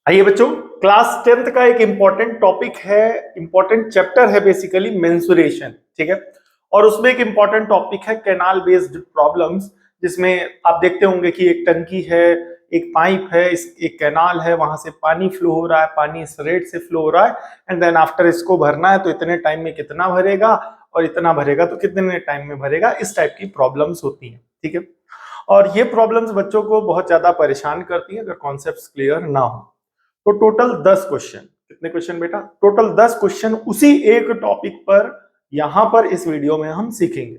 आइए बच्चों, class 10th का एक इंपॉर्टेंट टॉपिक है, इंपॉर्टेंट चैप्टर है बेसिकली मेंसुरेशन। ठीक है, और उसमें एक इंपॉर्टेंट टॉपिक है कैनाल बेस्ड प्रॉब्लम्स, जिसमें आप देखते होंगे कि एक टंकी है, एक पाइप है, एक कैनाल है, वहां से पानी फ्लो हो रहा है, पानी इस रेट से फ्लो हो रहा है एंड देन आफ्टर इसको भरना है तो इतने टाइम में कितना भरेगा और इतना भरेगा तो कितने टाइम में भरेगा। इस टाइप की प्रॉब्लम्स होती हैं। ठीक है, और ये प्रॉब्लम्स बच्चों को बहुत ज्यादा परेशान करती है अगर कॉन्सेप्ट्स क्लियर ना हो। तो टोटल 10 क्वेश्चन, कितने क्वेश्चन बेटा? टोटल 10 क्वेश्चन उसी एक टॉपिक पर यहां पर इस वीडियो में हम सीखेंगे।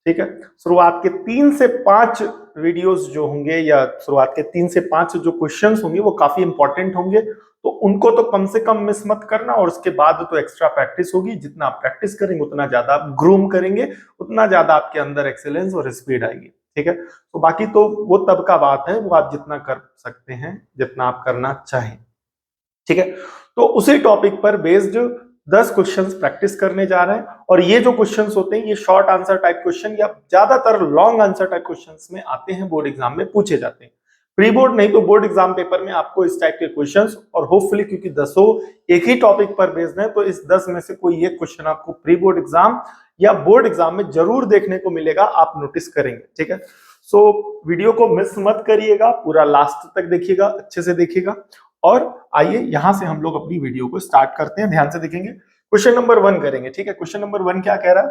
ठीक है, शुरुआत के 3 से 5 वीडियोस जो होंगे या शुरुआत के 3 से 5 जो क्वेश्चंस होंगे वो काफी इंपॉर्टेंट होंगे, तो उनको तो कम से कम मिस मत करना। और उसके बाद तो एक्स्ट्रा प्रैक्टिस होगी, जितना आप प्रैक्टिस करेंगे उतना ज्यादा आप ग्रूम करेंगे, उतना ज्यादा आपके अंदर एक्सेलेंस और स्पीड आएगी। ठीक है, तो बाकी तो वो तब का बात है, वो आप जितना कर सकते हैं, जितना आप करना चाहें। ठीक है, तो उसी टॉपिक पर बेस्ड 10 क्वेश्चंस प्रैक्टिस करने जा रहे हैं। और ये जो क्वेश्चंस होते हैं ये शॉर्ट आंसर टाइप क्वेश्चन या ज्यादातर लॉन्ग आंसर टाइप क्वेश्चंस में आते हैं, बोर्ड एग्जाम में पूछे जाते हैं। प्री बोर्ड नहीं तो बोर्ड एग्जाम पेपर में आपको इस टाइप के क्वेश्चंस, और होपफुली क्योंकि 10 एक ही टॉपिक पर बेस्ड है तो इस 10 में से कोई एक क्वेश्चन आपको प्री बोर्ड एग्जाम या बोर्ड एग्जाम में जरूर देखने को मिलेगा, आप नोटिस करेंगे। ठीक है, सो वीडियो को मिस मत करिएगा, पूरा लास्ट तक देखिएगा, अच्छे से देखिएगा। और आइए यहां से हम लोग अपनी वीडियो को स्टार्ट करते हैं, ध्यान से देखेंगे। क्वेश्चन नंबर 1 करेंगे। ठीक है, क्वेश्चन नंबर 1 क्या कह रहा है?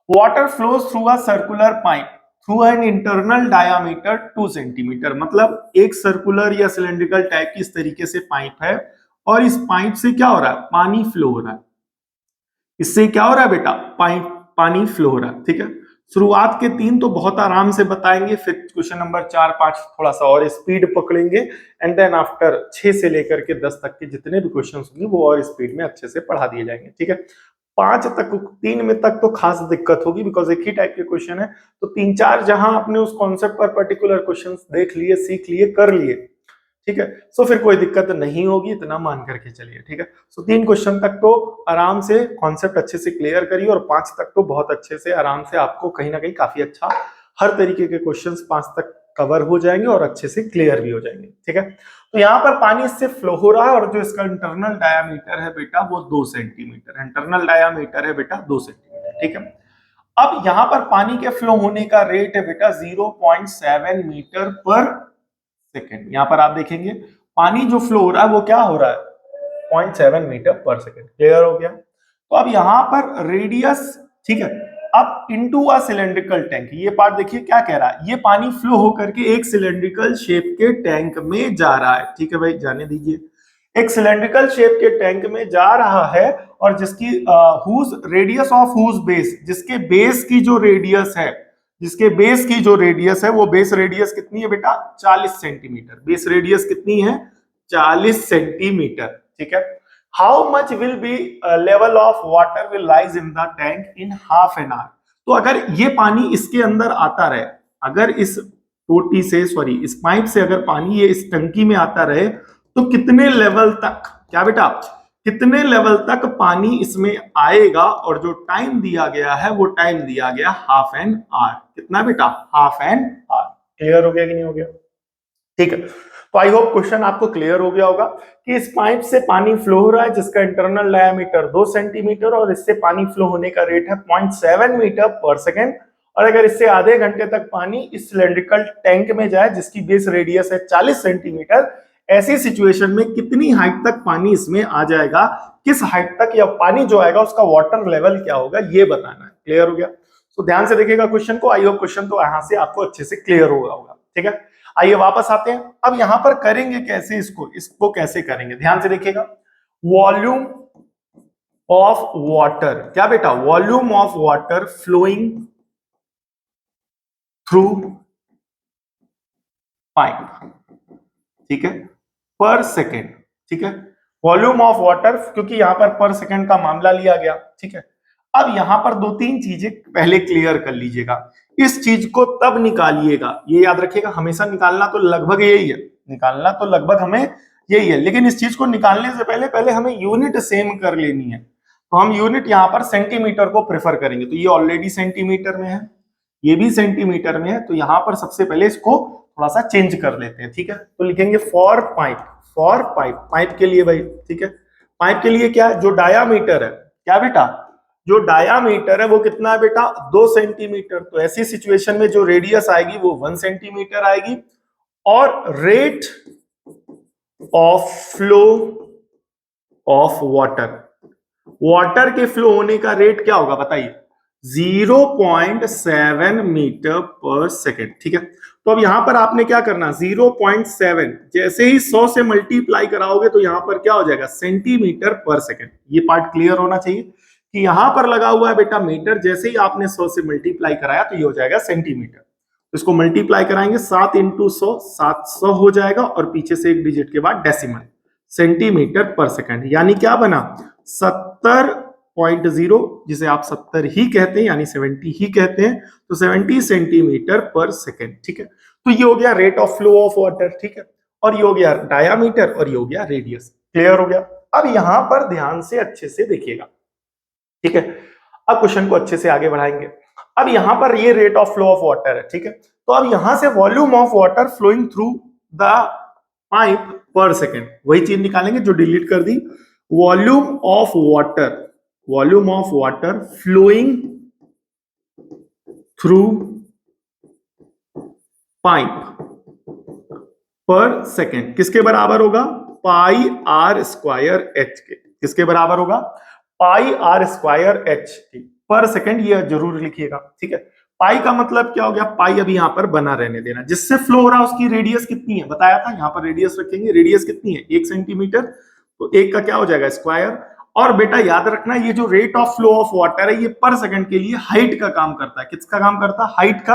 Water flows through a circular pipe through an internal diameter 2 centimetre. मतलब एक सर्कुलर या सिलेंड्रिकल टाइप की इस तरीके से पाइप है और इस पाइप से क्या हो रहा है? पानी फ्लो हो रहा है। इससे क्या हो रहा है बेटा? पानी फ्लो हो रहा है। ठीक है, शुरुआत के 3 तो बहुत आराम से बताएंगे, फिर क्वेश्चन नंबर 4 5 थोड़ा सा और स्पीड पकड़ेंगे एंड देन आफ्टर 6 से लेकर के 10 तक के जितने भी क्वेश्चन होंगे वो और स्पीड में अच्छे से पढ़ा दिए जाएंगे। ठीक है, 5 तक, 3 में तक तो खास दिक्कत होगी बिकॉज एक ही टाइप के क्वेश्चन है, तो 3 4 जहां आपने उस कॉन्सेप्ट पर पर्टिकुलर क्वेश्चन देख लिए, सीख लिए, कर लिए, ठीक है, सो फिर कोई दिक्कत नहीं होगी, इतना मान करके चलिए। ठीक है, सो 3 क्वेश्चन तक तो आराम से कॉन्सेप्ट अच्छे से क्लियर करिए और 5 तक तो बहुत अच्छे से आराम से आपको कहीं ना कहीं काफी अच्छा हर तरीके के क्वेश्चंस 5 तक कवर हो जाएंगे और अच्छे से क्लियर भी हो जाएंगे। ठीक है, तो यहाँ पर पानी इससे फ्लो हो रहा है और जो इसका इंटरनल डायामीटर है बेटा वो 2 सेंटीमीटर, इंटरनल डायामीटर है बेटा 2 सेंटीमीटर। ठीक है, अब यहाँ पर पानी के फ्लो होने का रेट है बेटा 0.7 मीटर पर सेकेंड। यहां पर आप देखेंगे पानी जो फ्लो हो रहा है वो क्या हो रहा है? 0.7 मीटर पर सेकेंड। क्लियर हो गया? तो अब यहां पर रेडियस, ठीक है, अब इनटू अ सिलेंड्रिकल टैंक, ये पार्ट देखिए क्या कह रहा है, ये पानी फ्लो होकर के एक सिलेंड्रिकल शेप के टैंक में जा रहा है। ठीक है भाई, जाने दीजिए, एक सिलेंड्रिकल शेप के टैंक में जा रहा है और जिसकी whose radius of whose base, जिसके बेस की जो रेडियस है, जिसके बेस की जो रेडियस है वो बेस रेडियस कितनी है बेटा? 40 सेंटीमीटर। बेस रेडियस कितनी है? 40 सेंटीमीटर। ठीक है, how much will be level of water will rise in the tank in half an our. तो अगर ये पानी इसके अंदर आता रहे, अगर इस टोटी से, सॉरी इस पाइप से अगर पानी ये इस टंकी में आता रहे तो कितने लेवल तक, क्या बेटा, कितने लेवल तक पानी इसमें आएगा? और जो टाइम दिया गया है वो टाइम दिया गया हाफ एन आवर। कितना बेटा? Half an our. क्लियर हो गया कि नहीं हो गया? ठीक है, तो आई होप क्वेश्चन आपको क्लियर हो गया होगा कि इस पाइप से पानी फ्लो हो रहा है जिसका इंटरनल डायामीटर 2 सेंटीमीटर और इससे पानी फ्लो होने का रेट है 0.7 मीटर पर सेकेंड। और अगर इससे आधे घंटे तक पानी इस सिलेंड्रिकल टैंक में जाए जिसकी बेस रेडियस है 40 सेंटीमीटर, ऐसी सिचुएशन में कितनी हाइट तक पानी इसमें आ जाएगा, किस हाइट तक या पानी जो आएगा उसका वाटर लेवल क्या होगा, ये बताना है। क्लियर हो गया? तो ध्यान से देखिएगा क्वेश्चन को, आई होप क्वेश्चन तो यहां से आपको अच्छे से क्लियर होगा। ठीक है, आइए वापस आते हैं। अब यहां पर करेंगे कैसे इसको कैसे करेंगे, ध्यान से देखिएगा। वॉल्यूम ऑफ वाटर, क्या बेटा? Volume of water flowing through pipe, ठीक है, पर सेकेंड। ठीक है, वॉल्यूम ऑफ वाटर, क्योंकि यहां पर सेकेंड का मामला लिया गया। ठीक है, अब यहां पर 2-3 चीजें पहले क्लियर कर लीजिएगा। इस चीज को तब निकालिएगा, ये याद रखिएगा, हमेशा निकालना तो लगभग यही है, निकालना तो लगभग हमें यही है, लेकिन इस चीज को निकालने से पहले पहले हमें यूनिट सेम कर लेनी है। तो हम यूनिट यहां पर सेंटीमीटर को प्रेफर करेंगे। तो ये ऑलरेडी सेंटीमीटर में है, ये भी सेंटीमीटर में है, तो यहां पर सबसे पहले इसको थोड़ा सा चेंज कर लेते हैं, ठीक है। तो लिखेंगे for pipe, for pipe, pipe के लिए भाई, ठीक है। पाइप के लिए क्या, जो डायामीटर है, क्या बेटा, जो डायामीटर है वो कितना है बेटा, 2 सेंटीमीटर। तो ऐसी सिचुएशन में जो रेडियस आएगी वो 1 सेंटीमीटर आएगी, और rate of flow of water, water के फ्लो होने का रेट क्या होगा बताइए, 0.7 मीटर पर सेकेंड, ठीक है। तो अब यहां पर आपने क्या करना, 0.7 जैसे ही 100 से मल्टीप्लाई कराओगे तो यहां पर क्या हो जाएगा, सेंटीमीटर पर सेकेंड। ये पार्ट क्लियर होना चाहिए कि यहां पर लगा हुआ है बेटा मीटर, जैसे ही आपने 100 से मल्टीप्लाई कराया तो ये हो जाएगा सेंटीमीटर। तो इसको मल्टीप्लाई कराएंगे 7 इंटू 100, 700 हो जाएगा, और पीछे से एक डिजिट के बाद डेसिमल, सेंटीमीटर पर सेकेंड। यानी क्या बना, 70.0, जिसे आप 70 ही कहते हैं, यानी 70 ही कहते हैं, तो 70 सेंटीमीटर पर सेकेंड, ठीक है। तो ये हो गया rate of flow of water, ठीक है, और ये हो गया डायामीटर, और ये हो गया रेडियस। क्लियर हो गया। अब यहां पर ध्यान से अच्छे से देखिएगा, ठीक है। अब क्वेश्चन को अच्छे से आगे बढ़ाएंगे। अब यहां पर ये rate of flow of water है, ठीक है। तो अब यहां से volume of water flowing through the pipe per second, वही चीज निकालेंगे जो डिलीट कर दी, volume of water, volume of water flowing through pipe per second किसके बराबर होगा, पाई आर स्क्वायर एच के। किसके बराबर होगा, पाई आर स्क्वायर एच के पर सेकेंड। ये जरूर लिखिएगा, ठीक है। पाई का मतलब क्या हो गया, पाई अभी यहां पर बना रहने देना, जिससे फ्लो हो रहा है उसकी रेडियस कितनी है बताया था, यहां पर रेडियस रखेंगे, रेडियस कितनी है 1 सेंटीमीटर, तो 1 का क्या हो जाएगा स्क्वायर। और बेटा याद रखना ये जो rate of flow of water है ये पर सेकंड के लिए हाइट का काम करता है। किसका काम करता है, हाइट का।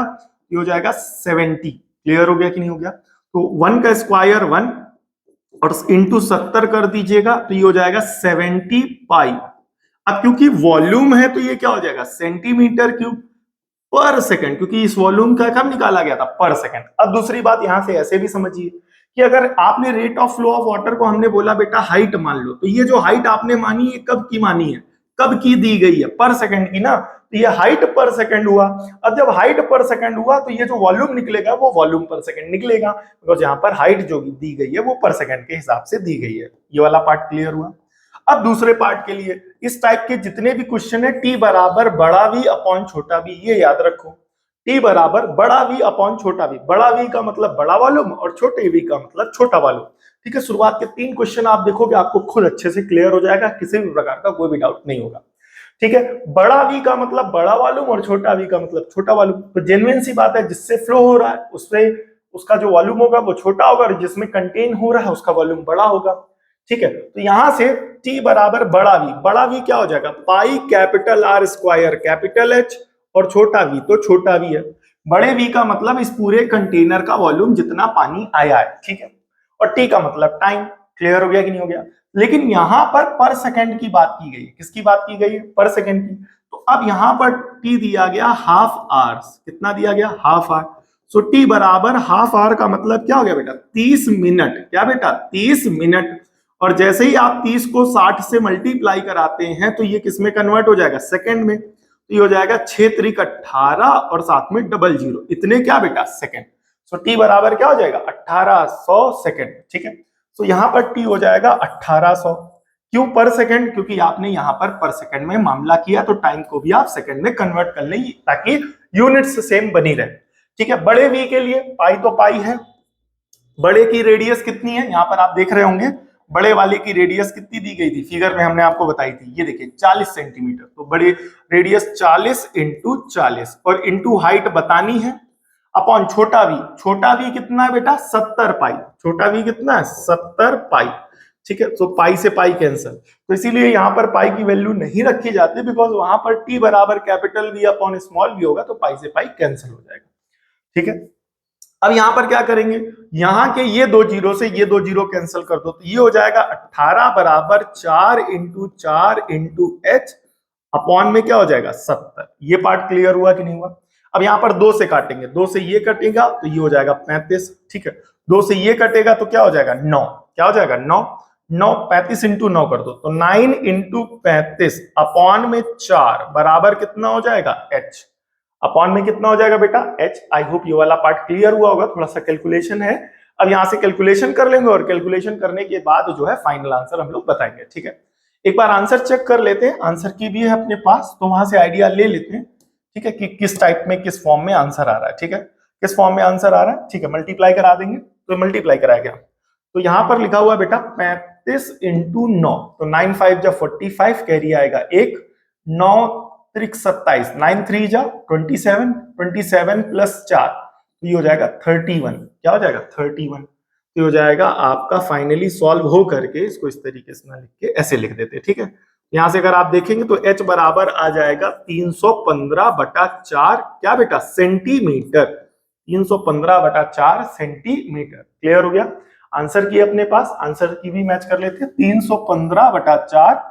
ये हो जाएगा 70। क्लियर हो गया कि नहीं हो गया। तो 1 का स्क्वायर 1 और इंटू 70 कर दीजिएगा, तो ये हो जाएगा 70 पाई। अब क्योंकि वॉल्यूम है तो ये क्या हो जाएगा सेंटीमीटर क्यूब पर सेकंड, क्योंकि इस वॉल्यूम का कब निकाला गया था, पर सेकंड। अब दूसरी बात यहां से ऐसे भी समझिए कि अगर आपने rate of flow of water को हमने बोला बेटा हाइट मान लो, तो ये जो हाइट आपने मानी है कब की मानी है, कब की दी गई है, पर सेकंड की ना, तो ये हाइट पर सेकंड हुआ। अब जब हाइट पर सेकंड हुआ तो ये जो वॉल्यूम निकलेगा वो वॉल्यूम पर सेकंड निकलेगा, बिकॉज यहाँ पर हाइट जो दी गई है वो पर सेकंड के हिसाब से दी गई है। ये वाला पार्ट क्लियर हुआ। अब दूसरे पार्ट के लिए इस टाइप के जितने भी क्वेश्चन है, टी बराबर बड़ा वी अपॉन छोटा वी, ये याद रखो, टी बराबर बड़ा वी अपॉन छोटा वी। बड़ा वी का मतलब बड़ा वॉल्यूम और छोटे वी का मतलब छोटा वॉल्यूम, ठीक है। शुरुआत के 3 क्वेश्चन आप देखोगे आपको खुद अच्छे से क्लियर हो जाएगा, किसी भी प्रकार का कोई भी डाउट नहीं होगा, ठीक है। बड़ा वी का मतलब बड़ा वॉल्यूम और छोटा वी का मतलब छोटा वॉल्यूम। तो जेन्युइन सी बात है, जिससे फ्लो हो रहा है उससे उसका जो वॉल्यूम होगा वो छोटा होगा, और जिसमें कंटेन हो रहा है उसका वॉल्यूम बड़ा होगा, ठीक है। तो यहां से टी बराबर बड़ा वी, बड़ा वी क्या हो जाएगा, pi capital R square capital H, और छोटा वी तो छोटा वी है। बड़े वी का मतलब इस पूरे कंटेनर का वॉल्यूम जितना पानी आया है, ठीक है। और टी का मतलब टाइम। क्लियर हो गया कि नहीं हो गया। लेकिन यहां पर सेकंड की बात की गई है। किसकी बात की गई है, पर सेकंड की। तो अब यहां पर टी दिया गया हाफ आवर्स, कितना दिया गया, हाफ आवर। सो टी बराबर हाफ आवर का मतलब क्या हो गया बेटा, 30 मिनट। क्या बेटा, 30 मिनट। और जैसे ही आप 30 को 60 से मल्टीप्लाई कराते हैं तो ये किसमें कन्वर्ट हो जाएगा, सेकंड में। तो ये हो जाएगा 6 त्रिक 18 और साथ में डबल जीरो, इतने क्या बेटा, सेकंड। सो टी बराबर क्या हो जाएगा, 1800 सेकंड, ठीक है। तो यहां पर टी हो जाएगा 1800। क्यों पर सेकंड, क्योंकि आपने यहां पर सेकंड में मामला किया, तो टाइम को भी आप सेकंड में कन्वर्ट कर लेंगे ताकि यूनिट्स सेम बनी रहे, ठीक है। बड़े वी के लिए पाई तो पाई है, बड़े की रेडियस कितनी है, यहां पर आप देख रहे होंगे बड़े वाले की रेडियस कितनी दी गई थी, फिगर में हमने आपको बताई थी, ये देखिए 40 सेंटीमीटर। तो बड़े रेडियस 40 इंटू 40 और इंटू हाइट बतानी है, अपॉन छोटा वी कितना है बेटा, 70 पाई। छोटा वी कितना है, 70 पाई, ठीक है। तो पाई से पाई कैंसिल, तो इसीलिए यहां पर पाई की वैल्यू नहीं रखी जाती, बिकॉज वहां पर टी बराबर capital V upon small V होगा, तो पाई से पाई कैंसिल हो जाएगा, ठीक है। अब यहां पर क्या करेंगे, यहां के ये 2 जीरो से ये 2 जीरो कैंसिल कर दो, तो ये हो जाएगा 18 बराबर 4 इंटू एच अपॉन में क्या हो जाएगा 70। ये पार्ट क्लियर हुआ कि नहीं हुआ। अब यहां पर 2 से काटेंगे, 2 से ये कटेगा तो ये हो जाएगा 35, ठीक है। 2 से ये कटेगा तो क्या हो जाएगा 9, क्या हो जाएगा 9। 35 इंटू 9 कर दो, तो 9 इंटू 35 अपॉन में 4 बराबर कितना हो जाएगा एच। अपॉन में कितना हो जाएगा बेटा h। आई होप ये वाला पार्ट क्लियर हुआ होगा, थोड़ा सा कैलकुलेशन है, अब यहां से कैलकुलेशन कर लेंगे और कैलकुलेशन करने के बाद जो है फाइनल आंसर हम लोग बताएंगे। ठीक है, एक बार आंसर चेक कर लेते हैं, आंसर की भी है अपने पास तो वहां से आइडिया ले लेते हैं। ठीक है, कि किस टाइप में किस फॉर्म में आंसर आ रहा है। ठीक है, किस फॉर्म में आंसर आ रहा है। ठीक है, मल्टीप्लाई करा देंगे, तो मल्टीप्लाई कराया गया, तो यहां पर लिखा हुआ बेटा 35 इंटू 9, तो 9 5 जा 45 कैरी आएगा एक, 9 त्रिक 27, 9 3 जा 27, 27 प्लस 4 तो ये हो जाएगा 31। क्या हो जाएगा 31, तो हो जाएगा आपका फाइनली सॉल्व हो करके, इसको इस तरीके से ना लिख के ऐसे लिख देते हैं। ठीक है, यहां से अगर आप देखेंगे तो h बराबर आ जाएगा 315/4 क्या बेटा सेंटीमीटर, 315/4 सेंटीमीटर। क्लियर हो गया, आंसर की अपने पास, आंसर की भी मैच कर लेते हैं, 315/4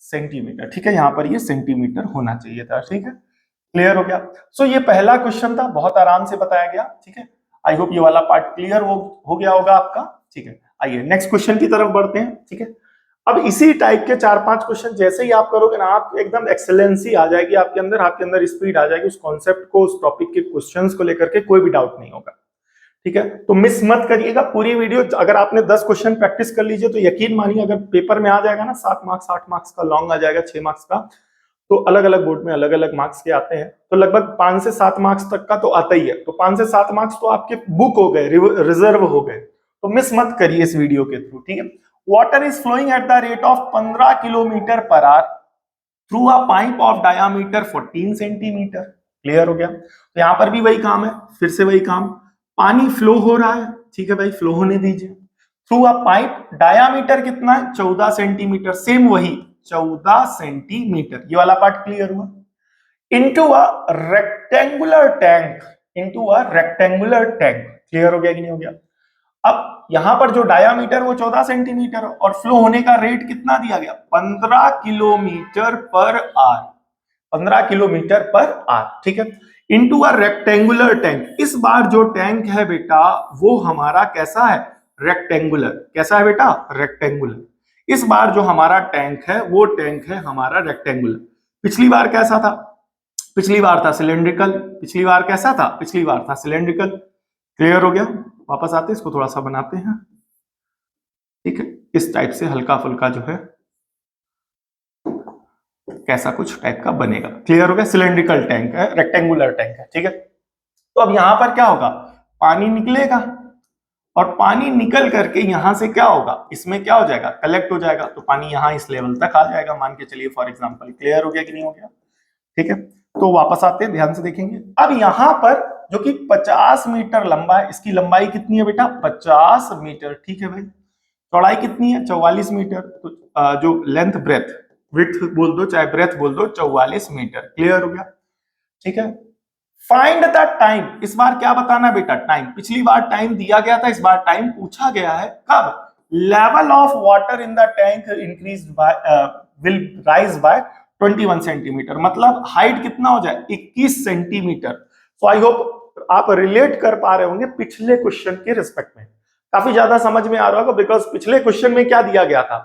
सेंटीमीटर। ठीक है, यहां पर ये सेंटीमीटर होना चाहिए था। ठीक है, क्लियर हो गया। सो ये पहला क्वेश्चन था, बहुत आराम से बताया गया। ठीक है, आई होप ये वाला पार्ट क्लियर हो गया होगा आपका। ठीक है, आइए नेक्स्ट क्वेश्चन की तरफ बढ़ते हैं। ठीक है, अब इसी टाइप के 4-5 क्वेश्चन जैसे ही आप करोगे ना, आप एकदम एक्सेलेंसी आ जाएगी आपके अंदर स्पीड आ जाएगी, उस कॉन्सेप्ट को, उस टॉपिक के क्वेश्चंस को लेकर के कोई भी डाउट नहीं होगा। ठीक है, तो मिस मत करिएगा पूरी वीडियो। अगर आपने 10 क्वेश्चन प्रैक्टिस कर लीजिए तो यकीन मानिए अगर पेपर में आ जाएगा ना 7 मार्क्स 8 मार्क्स का, लॉन्ग आ जाएगा 6 मार्क्स का, तो अलग अलग बोर्ड में अलग अलग मार्क्स के आते हैं, तो लगभग 5 से 7 मार्क्स तक का तो आता ही है। तो 5 से 7 मार्क्स तो आपके बुक हो गए, रिजर्व हो गए, तो मिस मत करिए इस वीडियो के थ्रू। ठीक है, water is flowing at the rate of 15 kilometre per hour through a pipe of diameter 14 centimetre. Clear हो गया, तो यहां पर भी वही काम है, फिर से वही काम, पानी फ्लो हो रहा है। ठीक है भाई, फ्लो होने दीजिए, थ्रू अ पाइप, डायामीटर कितना है 14 सेंटीमीटर, सेम वही 14 सेंटीमीटर, ये वाला पार्ट क्लियर हुआ। Into a rectangular tank, into a rectangular tank, clear हो गया कि नहीं हो गया। अब यहां पर जो डायामीटर वो 14 सेंटीमीटर और फ्लो होने का रेट कितना दिया गया 15 kilometre per our, 15 kilometre per our. ठीक है, इनटू अ रेक्टेंगुलर टैंक, इस बार जो टैंक है बेटा वो हमारा कैसा है रेक्टेंगुलर, कैसा है बेटा रेक्टेंगुलर। इस बार जो हमारा टैंक है वो टैंक है हमारा रेक्टेंगुलर। पिछली बार कैसा था, पिछली बार था सिलेंड्रिकल, पिछली बार कैसा था, पिछली बार था सिलेंड्रिकल। क्लियर हो गया, वापस आते हैं इसको थोड़ा सा बनाते हैं। ठीक है, इस टाइप से हल्का फुल्का जो है कैसा कुछ टाइप का बनेगा। क्लियर हो गया, सिलेंड्रिकल टैंक है, रेक्टेंगुलर टैंक है। ठीक है, तो अब यहां पर क्या होगा, पानी निकलेगा और पानी निकल करके यहां से क्या होगा, इसमें क्या हो जाएगा कलेक्ट हो जाएगा, तो पानी यहां इस लेवल तक आ जाएगा मान के चलिए फॉर एग्जांपल। क्लियर हो गया कि नहीं हो गया। ठीक है, तो वापस आते हैं, ध्यान से देखेंगे। अब यहां पर जो कि 50 मीटर लंबा है, इसकी लंबाई कितनी है बेटा 50 मीटर। ठीक है भाई, चौड़ाई कितनी है 44 मीटर, तो जो लेंथ ब्रेथ, विड्थ बोल दो चाहे ब्रेथ बोल दो, 44 मीटर। क्लियर हो गया। ठीक है, फाइंड द टाइम, इस बार क्या बताना बेटा टाइम, पिछली बार टाइम दिया गया था, इस बार टाइम पूछा गया है। कब, level of water in the tank increase by will rise by 21 centimetre, मतलब हाइट कितना हो जाए 21 सेंटीमीटर। सो आई होप आप रिलेट कर पा रहे होंगे पिछले क्वेश्चन के रिस्पेक्ट में, काफी ज्यादा समझ में आ रहा होगा, बिकॉज पिछले क्वेश्चन में क्या दिया गया था,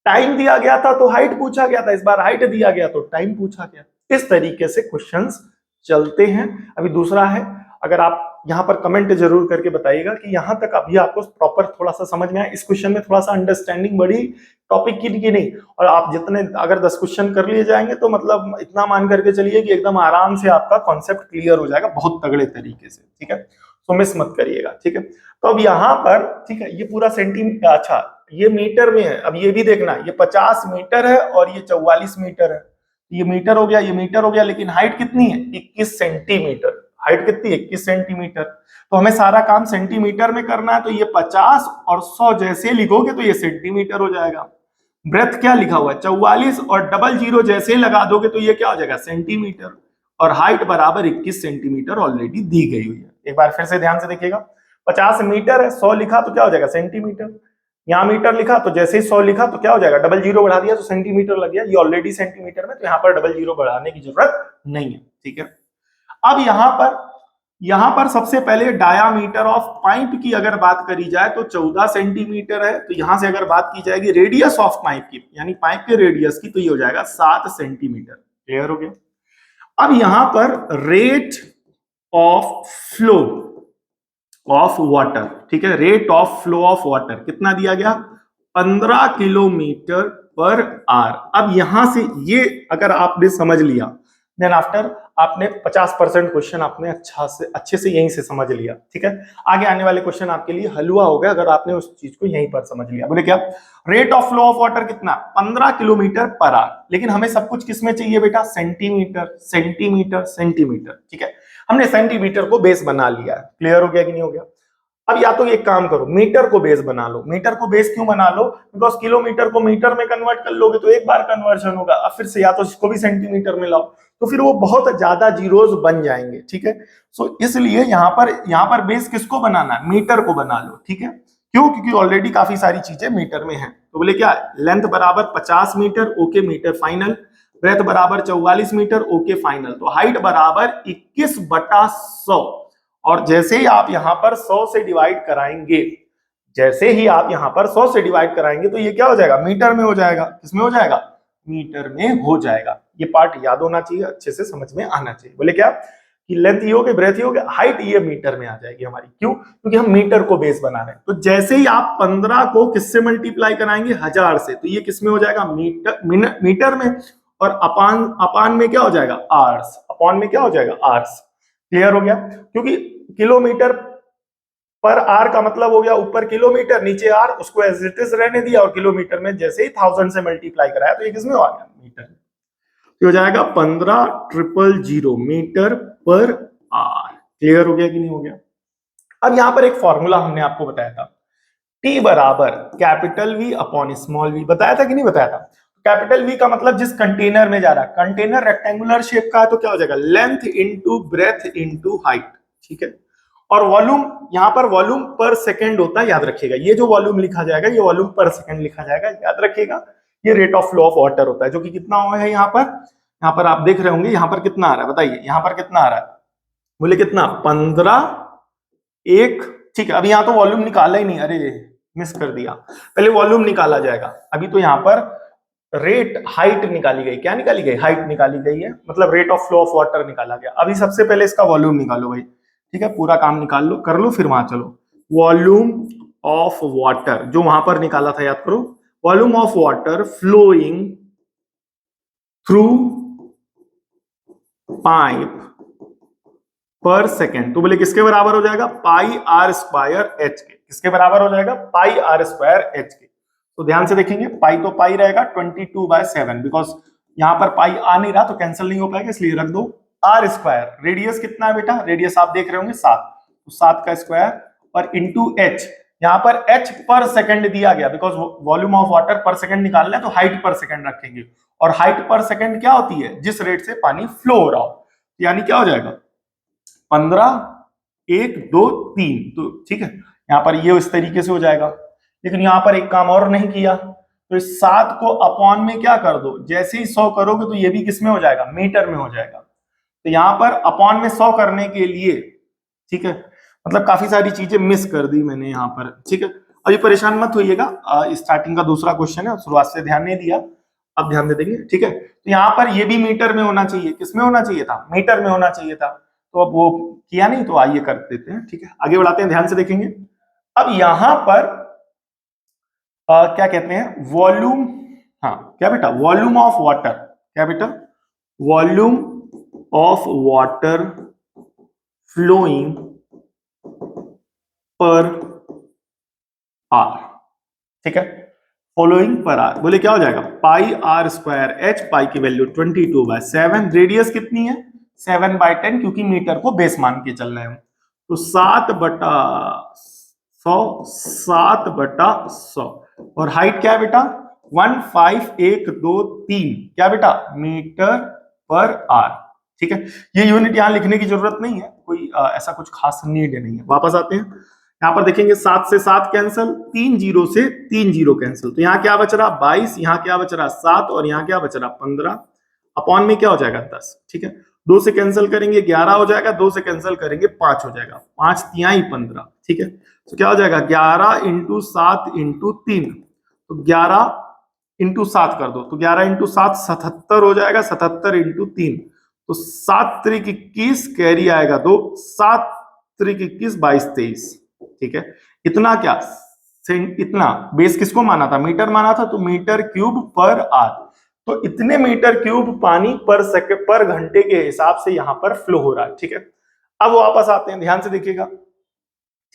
टाइम दिया गया था तो हाइट पूछा गया था, इस बार हाइट दिया गया तो टाइम पूछा गया। इस तरीके से क्वेश्चंस चलते हैं। अभी दूसरा है, अगर आप यहां पर कमेंट जरूर करके बताइएगा कि यहां तक अभी आपको प्रॉपर थोड़ा सा समझ में आया, इस क्वेश्चन में थोड़ा सा अंडरस्टैंडिंग बढ़ी टॉपिक की नहीं। और आप जितने अगर 10 क्वेश्चन कर लिए जाएंगे तो मतलब इतना मान करके चलिए कि एकदम आराम से आपका कॉन्सेप्ट क्लियर हो जाएगा बहुत तगड़े तरीके से। ठीक है, तो मिस मत करिएगा। ठीक है, तो अब यहां पर ठीक है, ये पूरा सेंटीमीटर, अच्छा ये मीटर में है, अब ये भी देखना, ये 50 मीटर है और ये 44 मीटर है, ये मीटर हो गया, ये मीटर हो गया, लेकिन हाइट कितनी है 21 सेंटीमीटर, हाइट कितनी है 21 सेंटीमीटर। तो हमें सारा काम सेंटीमीटर में करना है, तो ये 50 और 100 जैसे लिखोगे तो ये सेंटीमीटर हो जाएगा। ब्रेथ क्या लिखा हुआ है 44 और डबल जीरो जैसे लगा दोगे तो ये क्या हो जाएगा सेंटीमीटर, और हाइट बराबर 21 सेंटीमीटर ऑलरेडी दी गई हुई है। एक बार फिर से ध्यान से देखिएगा, 50 मीटर है, 100 लिखा तो क्या हो जाएगा सेंटीमीटर, यहाँ मीटर लिखा तो जैसे ही 100 लिखा तो क्या हो जाएगा डबल जीरो बढ़ा दिया तो सेंटीमीटर लग गया, ये ऑलरेडी सेंटीमीटर में, तो यहाँ पर डबल जीरो बढ़ाने की जरूरत नहीं है। ठीक है, अब यहाँ पर सबसे पहले डायामीटर ऑफ पाइप की अगर बात करी जाए तो 14 सेंटीमीटर है, तो यहां से अगर बात की जाएगी रेडियस ऑफ पाइप की, यानी पाइप के रेडियस की, तो ये हो जाएगा 7 सेंटीमीटर। क्लियर हो गया। अब यहां पर rate of flow of water, ठीक है, rate of flow of water कितना दिया गया, 15 किलोमीटर पर आवर। अब यहां से ये अगर आपने समझ लिया, देन आफ्टर आपने 50% क्वेश्चन आपने अच्छे से यहीं से समझ लिया, ठीक है। आगे आने वाले क्वेश्चन आपके लिए हलवा हो गया अगर आपने उस चीज को यहीं पर समझ लिया। बोले क्या, rate of flow of water कितना, 15 किलोमीटर पर आवर। लेकिन हमें सब कुछ किसमें चाहिए बेटा, सेंटीमीटर सेंटीमीटर सेंटीमीटर, ठीक है। हमने सेंटीमीटर को बेस बना लिया है, क्लियर हो गया कि नहीं हो गया। अब या तो एक काम करो, मीटर को बेस बना लो। मीटर को बेस क्यों बना लो, बिकॉज किलोमीटर को मीटर में कन्वर्ट कर लोगे तो एक बार कन्वर्जन होगा। अब फिर से या तो इसको भी सेंटीमीटर में लाओ तो फिर वो बहुत ज्यादा जीरोस बन जाएंगे, ठीक है। सो इसलिए यहां पर बेस किसको बनाना है, मीटर को बना लो, ठीक है। क्यों, क्योंकि ऑलरेडी काफी सारी चीजें मीटर में है। तो बोले क्या, लेंथ बराबर 50 metre, okay metre final. Breadth बराबर 44 मीटर, ओके फाइनल। तो हाइट बराबर 21/100। और जैसे ही आप यहां पर 100 से डिवाइड कराएंगे, जैसे ही आप यहां पर 100 से डिवाइड कराएंगे तो ये क्या हो जाएगा, मीटर में हो जाएगा। किसमें हो जाएगा, मीटर में हो जाएगा। ये पार्ट याद होना चाहिए, अच्छे से समझ में आना चाहिए। बोले क्या कि लेंथ ही हो गई, ब्रेथ ही हो गया, हाइट ये मीटर में आ जाएगी हमारी। क्यों, क्योंकि हम मीटर को बेस बना रहे हैं। तो जैसे ही आप 15 को किससे मल्टीप्लाई कराएंगे, 1000 से, तो ये किसमें हो जाएगा, मीटर में। और अपान में क्या हो जाएगा, आर्स। अपॉन में क्या हो जाएगा, आर्स। क्लियर हो गया। क्योंकि किलोमीटर पर आर का मतलब हो गया ऊपर किलोमीटर नीचे आर, उसको एज इट इज रहने दिया। और किलोमीटर में जैसे ही 1000 से मल्टीप्लाई कराया तो ये किसमें आ गया, मीटर। तो हो जाएगा 15,000 मीटर पर आर। क्लियर हो गया कि नहीं हो गया। अब यहां पर एक फॉर्मूला हमने आपको बताया था, टी बराबर capital V upon small V. बताया था कि नहीं बताया था। कैपिटल वी का मतलब जिस कंटेनर में जा रहा है, कंटेनर रेक्टेंगुलर शेप का है तो क्या हो जाएगा, length into breadth into height, ठीक है। और वॉल्यूम, यहां पर वॉल्यूम पर सेकंड होता है, याद रखिएगा। ये जो वॉल्यूम लिखा जाएगा ये वॉल्यूम पर सेकंड लिखा जाएगा, याद रखिएगा। ये rate of flow of water होता है, जो कि कितना हुआ है यहाँ पर आप देख रहे होंगे, यहाँ पर कितना आ रहा है बताइए, यहाँ पर कितना आ रहा है, बोले कितना, 15 ठीक है। अभी यहाँ तो वॉल्यूम निकाला ही नहीं, अरे मिस कर दिया, पहले वॉल्यूम निकाला जाएगा। अभी तो यहाँ पर रेट हाइट निकाली गई, क्या निकाली गई, हाइट निकाली गई है, मतलब rate of flow of water निकाला गया। अभी सबसे पहले इसका वॉल्यूम निकालो भाई, ठीक है। पूरा काम निकाल लो, कर लो, फिर वहां चलो। वॉल्यूम ऑफ वाटर जो वहां पर निकाला था, याद करो। Volume of water flowing through pipe per second, तो बोले किसके बराबर हो जाएगा, पाई आर स्क्वायर एच के। किसके बराबर हो जाएगा, पाई आर स्क्वायर एच के। तो ध्यान से देखेंगे, पाई तो पाई रहेगा 22/7, बिकॉज यहां पर पाई आ नहीं रहा तो कैंसिल नहीं हो पाएगा, इसलिए रख दो। आर स्क्वायर, रेडियस कितना है बेटा, रेडियस आप देख रहे होंगे 7, तो 7 का स्क्वायर और इंटू एच। यहां पर एच पर सेकंड दिया गया, बिकॉज वॉल्यूम ऑफ वाटर पर सेकंड निकालना है तो हाइट पर सेकंड रखेंगे। और हाइट पर सेकंड क्या होती है, जिस रेट से पानी फ्लो हो रहा हो। यानी क्या हो जाएगा, 15, 1, 2, 3, तो ठीक है। यहां पर ये इस तरीके से हो जाएगा। लेकिन यहां पर एक काम और नहीं किया, तो इस 7 को अपॉन में क्या कर दो, जैसे ही 100 करोगे तो ये भी किसमें हो जाएगा, मीटर में हो जाएगा। तो यहां पर अपॉन में 100 करने के लिए, ठीक है, मतलब काफी सारी चीजें मिस कर दी मैंने यहां पर, ठीक है। अभी परेशान मत होइएगा, स्टार्टिंग का दूसरा क्वेश्चन है, शुरुआत से ध्यान नहीं दिया, अब ध्यान दे देंगे, ठीक है। तो यहां पर ये भी मीटर में होना चाहिए, किसमें होना चाहिए था, मीटर में होना चाहिए था। तो अब वो किया नहीं, तो आइए कर देते हैं, ठीक है। आगे बढ़ाते हैं, ध्यान से देखेंगे। अब यहां पर क्या कहते हैं, वॉल्यूम, हाँ क्या बेटा, वॉल्यूम ऑफ वाटर, क्या बेटा, volume of water flowing per hour, ठीक है, फॉलोइंग पर आर। बोले क्या हो जाएगा, पाई आर स्क्वायर एच, पाई की वैल्यू 22/7, रेडियस कितनी है 7/10, क्योंकि मीटर को बेस मान के चल रहे हैं। तो 7/100 और हाइट क्या है बेटा, 15123, क्या बेटा, मीटर पर आर, ठीक है। ये यूनिट यहां लिखने की जरूरत नहीं है, कोई ऐसा कुछ खास नीड नहीं है। वापस आते हैं, यहां पर देखेंगे 7 से 7 कैंसिल, 3 0 से 3 0 कैंसिल, तो यहाँ क्या बच रहा 22, यहाँ क्या बच रहा 7 और यहाँ क्या बच रहा 15। अपॉन में क्या हो जाएगा 10, ठीक है। 2 से कैंसिल करेंगे 11 हो जाएगा, 2 से कैंसिल करेंगे 5 हो जाएगा, 5 तिहाई 15, ठीक है। तो क्या हो जाएगा 11 इंटू 7 इंटू 3, तो 11 इंटू 7 कर दो, तो 11 इंटू 7 77 हो जाएगा, 77 इंटू 3 तो 7 त्रिक 21, कैरी आएगा 2, 7 त्रिक 21, 22 23, ठीक है। इतना क्या, इतना बेस किसको माना था, मीटर माना था, तो मीटर क्यूब पर आर, तो इतने मीटर क्यूब पानी पर सेकंड पर घंटे के हिसाब से यहां पर फ्लो हो रहा है, ठीक है। अब वापस आते हैं, ध्यान से देखिएगा,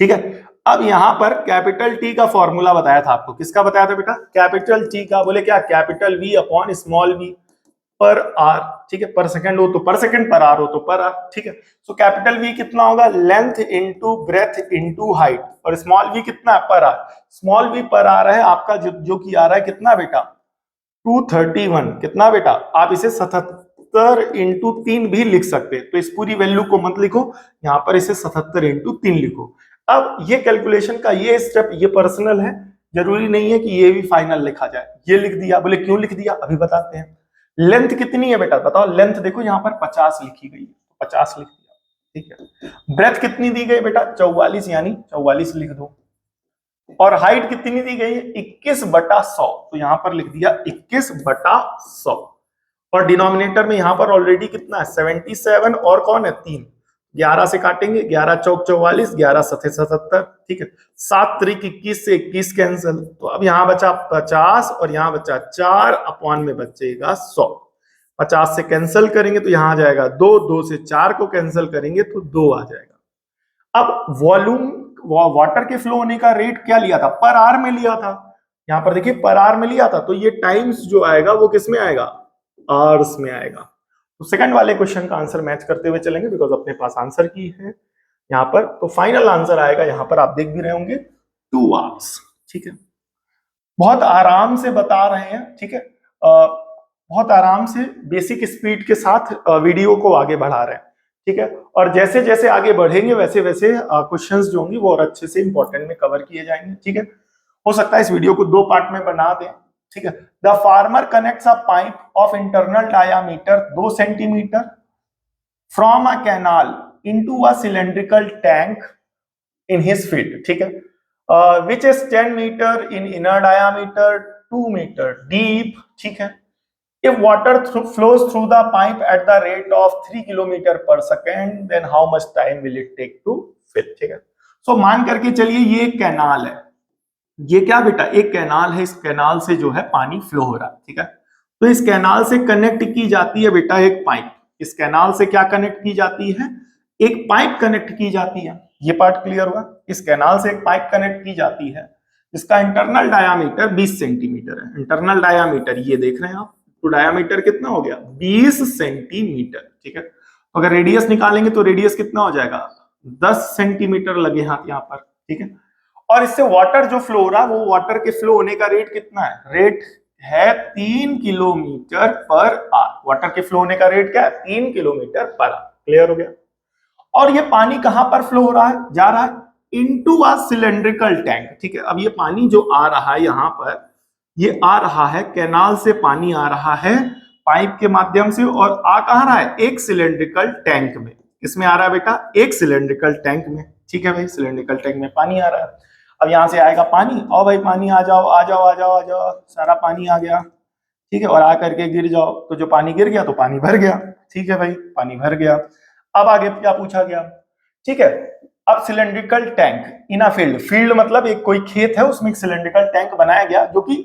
ठीक है। अब यहां पर कैपिटल टी का फॉर्मूला बताया था आपको, किसका बताया था बेटा, कैपिटल टी का, बोले क्या, capital V upon small V per hour, ठीक है। पर सेकंड हो तो पर सेकंड, पर आर हो तो पर आर, ठीक है। सो कैपिटल वी कितना होगा, length into breadth into height, और स्मॉल वी कितना है, पर are. Small V per are है आपका, जो कि आ रहा है कितना बेटा, 231, कितना बेटा, आप इसे 77 इंटू 3 भी लिख सकते हैं, तो इस पूरी वैल्यू को मत लिखो, यहां पर इसे 77 इंटू 3 लिखो। अब ये कैलकुलेशन का ये स्टेप ये पर्सनल है, जरूरी नहीं है कि ये भी फाइनल लिखा जाए। ये लिख दिया, बोले क्यों लिख दिया, अभी बताते हैं। लेंथ कितनी है बेटा, बताओ, लेंथ देखो यहाँ पर 50 लिखी गई है, 50 लिख दिया, ठीक है। ब्रेथ कितनी दी गई बेटा, 44, यानी 44 लिख दो। और हाइट कितनी दी गई है, 21/100, तो यहां पर लिख दिया 21/100। और डिनोमिनेटर में यहां पर ऑलरेडी कितना है, 77, और कौन है, 3, 11 से काटेंगे, 11 चौक 44, 11 सते 77, ठीक है। 7 त्रिक 21 से 21 कैंसिल, तो अब यहां बचा 50 और यहां बचा 4, अपॉन में बचेगा 100। 50 से कैंसिल करेंगे तो यहां आ जाएगा 2, 2 से 4 को कैंसिल करेंगे तो 2 आ जाएगा। अब वॉल्यूम, वाटर के फ्लो होने का रेट क्या लिया था, पर आर में लिया था, यहां पर देखिए पर आर में लिया था, तो ये टाइम्स जो आएगा वो किस में आएगा, आर्स में आएगा। तो सेकंड वाले क्वेश्चन का आंसर मैच करते हुए चलेंगे, बिकॉज अपने पास आंसर की है यहां पर, तो फाइनल आंसर आएगा यहां पर, आप देख भी रहे होंगे 2 आवर्स, ठीक है। बहुत आराम से बता रहे हैं, ठीक है, बहुत आराम से बेसिक स्पीड के साथ वीडियो को आगे बढ़ा रहे हैं, ठीक है। और जैसे जैसे आगे बढ़ेंगे वैसे वैसे क्वेश्चंस जो होंगे वो और अच्छे से इंपॉर्टेंट में कवर किए जाएंगे, ठीक है। हो सकता है इस वीडियो को 2 पार्ट में बना दें, ठीक है। The farmer connects a pipe of internal diameter 2 centimetre from a canal into a cylindrical tank in his field, ठीक है, which is 10 meter in inner diameter, 2 meter deep, ठीक है। If water flows through the pipe at the rate of 3 kilometer per second, then how much time will it take to fill, ठीक है। So मान करके चलिए ये एक canal है, ये क्या बेटा, एक कैनाल है, इस कैनाल से जो है पानी फ्लो हो रहा है, ठीक है। तो इस कैनाल से कनेक्ट की जाती है बेटा एक पाइप, इस कैनाल से क्या कनेक्ट की जाती है, एक पाइप कनेक्ट की जाती है, ये पार्ट क्लियर हुआ। इस कैनाल से एक पाइप कनेक्ट की जाती है, इसका इंटरनल डायामीटर 20 सेंटीमीटर है, इंटरनल डायामीटर ये देख रहे हैं आप, तो डायामीटर कितना हो गया, 20 सेंटीमीटर, ठीक है। तो अगर रेडियस निकालेंगे तो रेडियस कितना हो जाएगा, 10 सेंटीमीटर लगे हाथ यहाँ पर, ठीक है। और इससे वाटर जो फ्लो हो रहा है, वो वाटर के फ्लो होने का रेट कितना है, रेट है 3 किलोमीटर पर आवर, वाटर के फ्लो होने का रेट क्या है, 3 किलोमीटर पर आवर, क्लियर हो गया। और ये पानी कहां पर फ्लो हो रहा है, जा रहा है इनटू अ सिलेंड्रिकल टैंक, ठीक है। अब ये पानी जो आ रहा है यहां पर, ये आ रहा है कैनाल से, पानी आ रहा है पाइप के माध्यम से, और आ कहां रहा है, एक सिलेंड्रिकल टैंक में। इसमें आ रहा है बेटा, एक सिलेंड्रिकल टैंक में, ठीक है भाई, सिलेंड्रिकल टैंक में पानी आ रहा है। अब यहां से आएगा पानी, और भाई पानी आ जाओ आ जाओ आ जाओ आ जाओ, सारा पानी आ गया, ठीक है, और आकर के गिर जाओ, तो जो पानी गिर गया तो पानी भर गया, ठीक है भाई, पानी भर गया। अब आगे क्या पूछा गया, ठीक है। अब cylindrical tank in a field, field मतलब एक कोई खेत है, उसमें एक सिलेंड्रिकल टैंक बनाया गया जो कि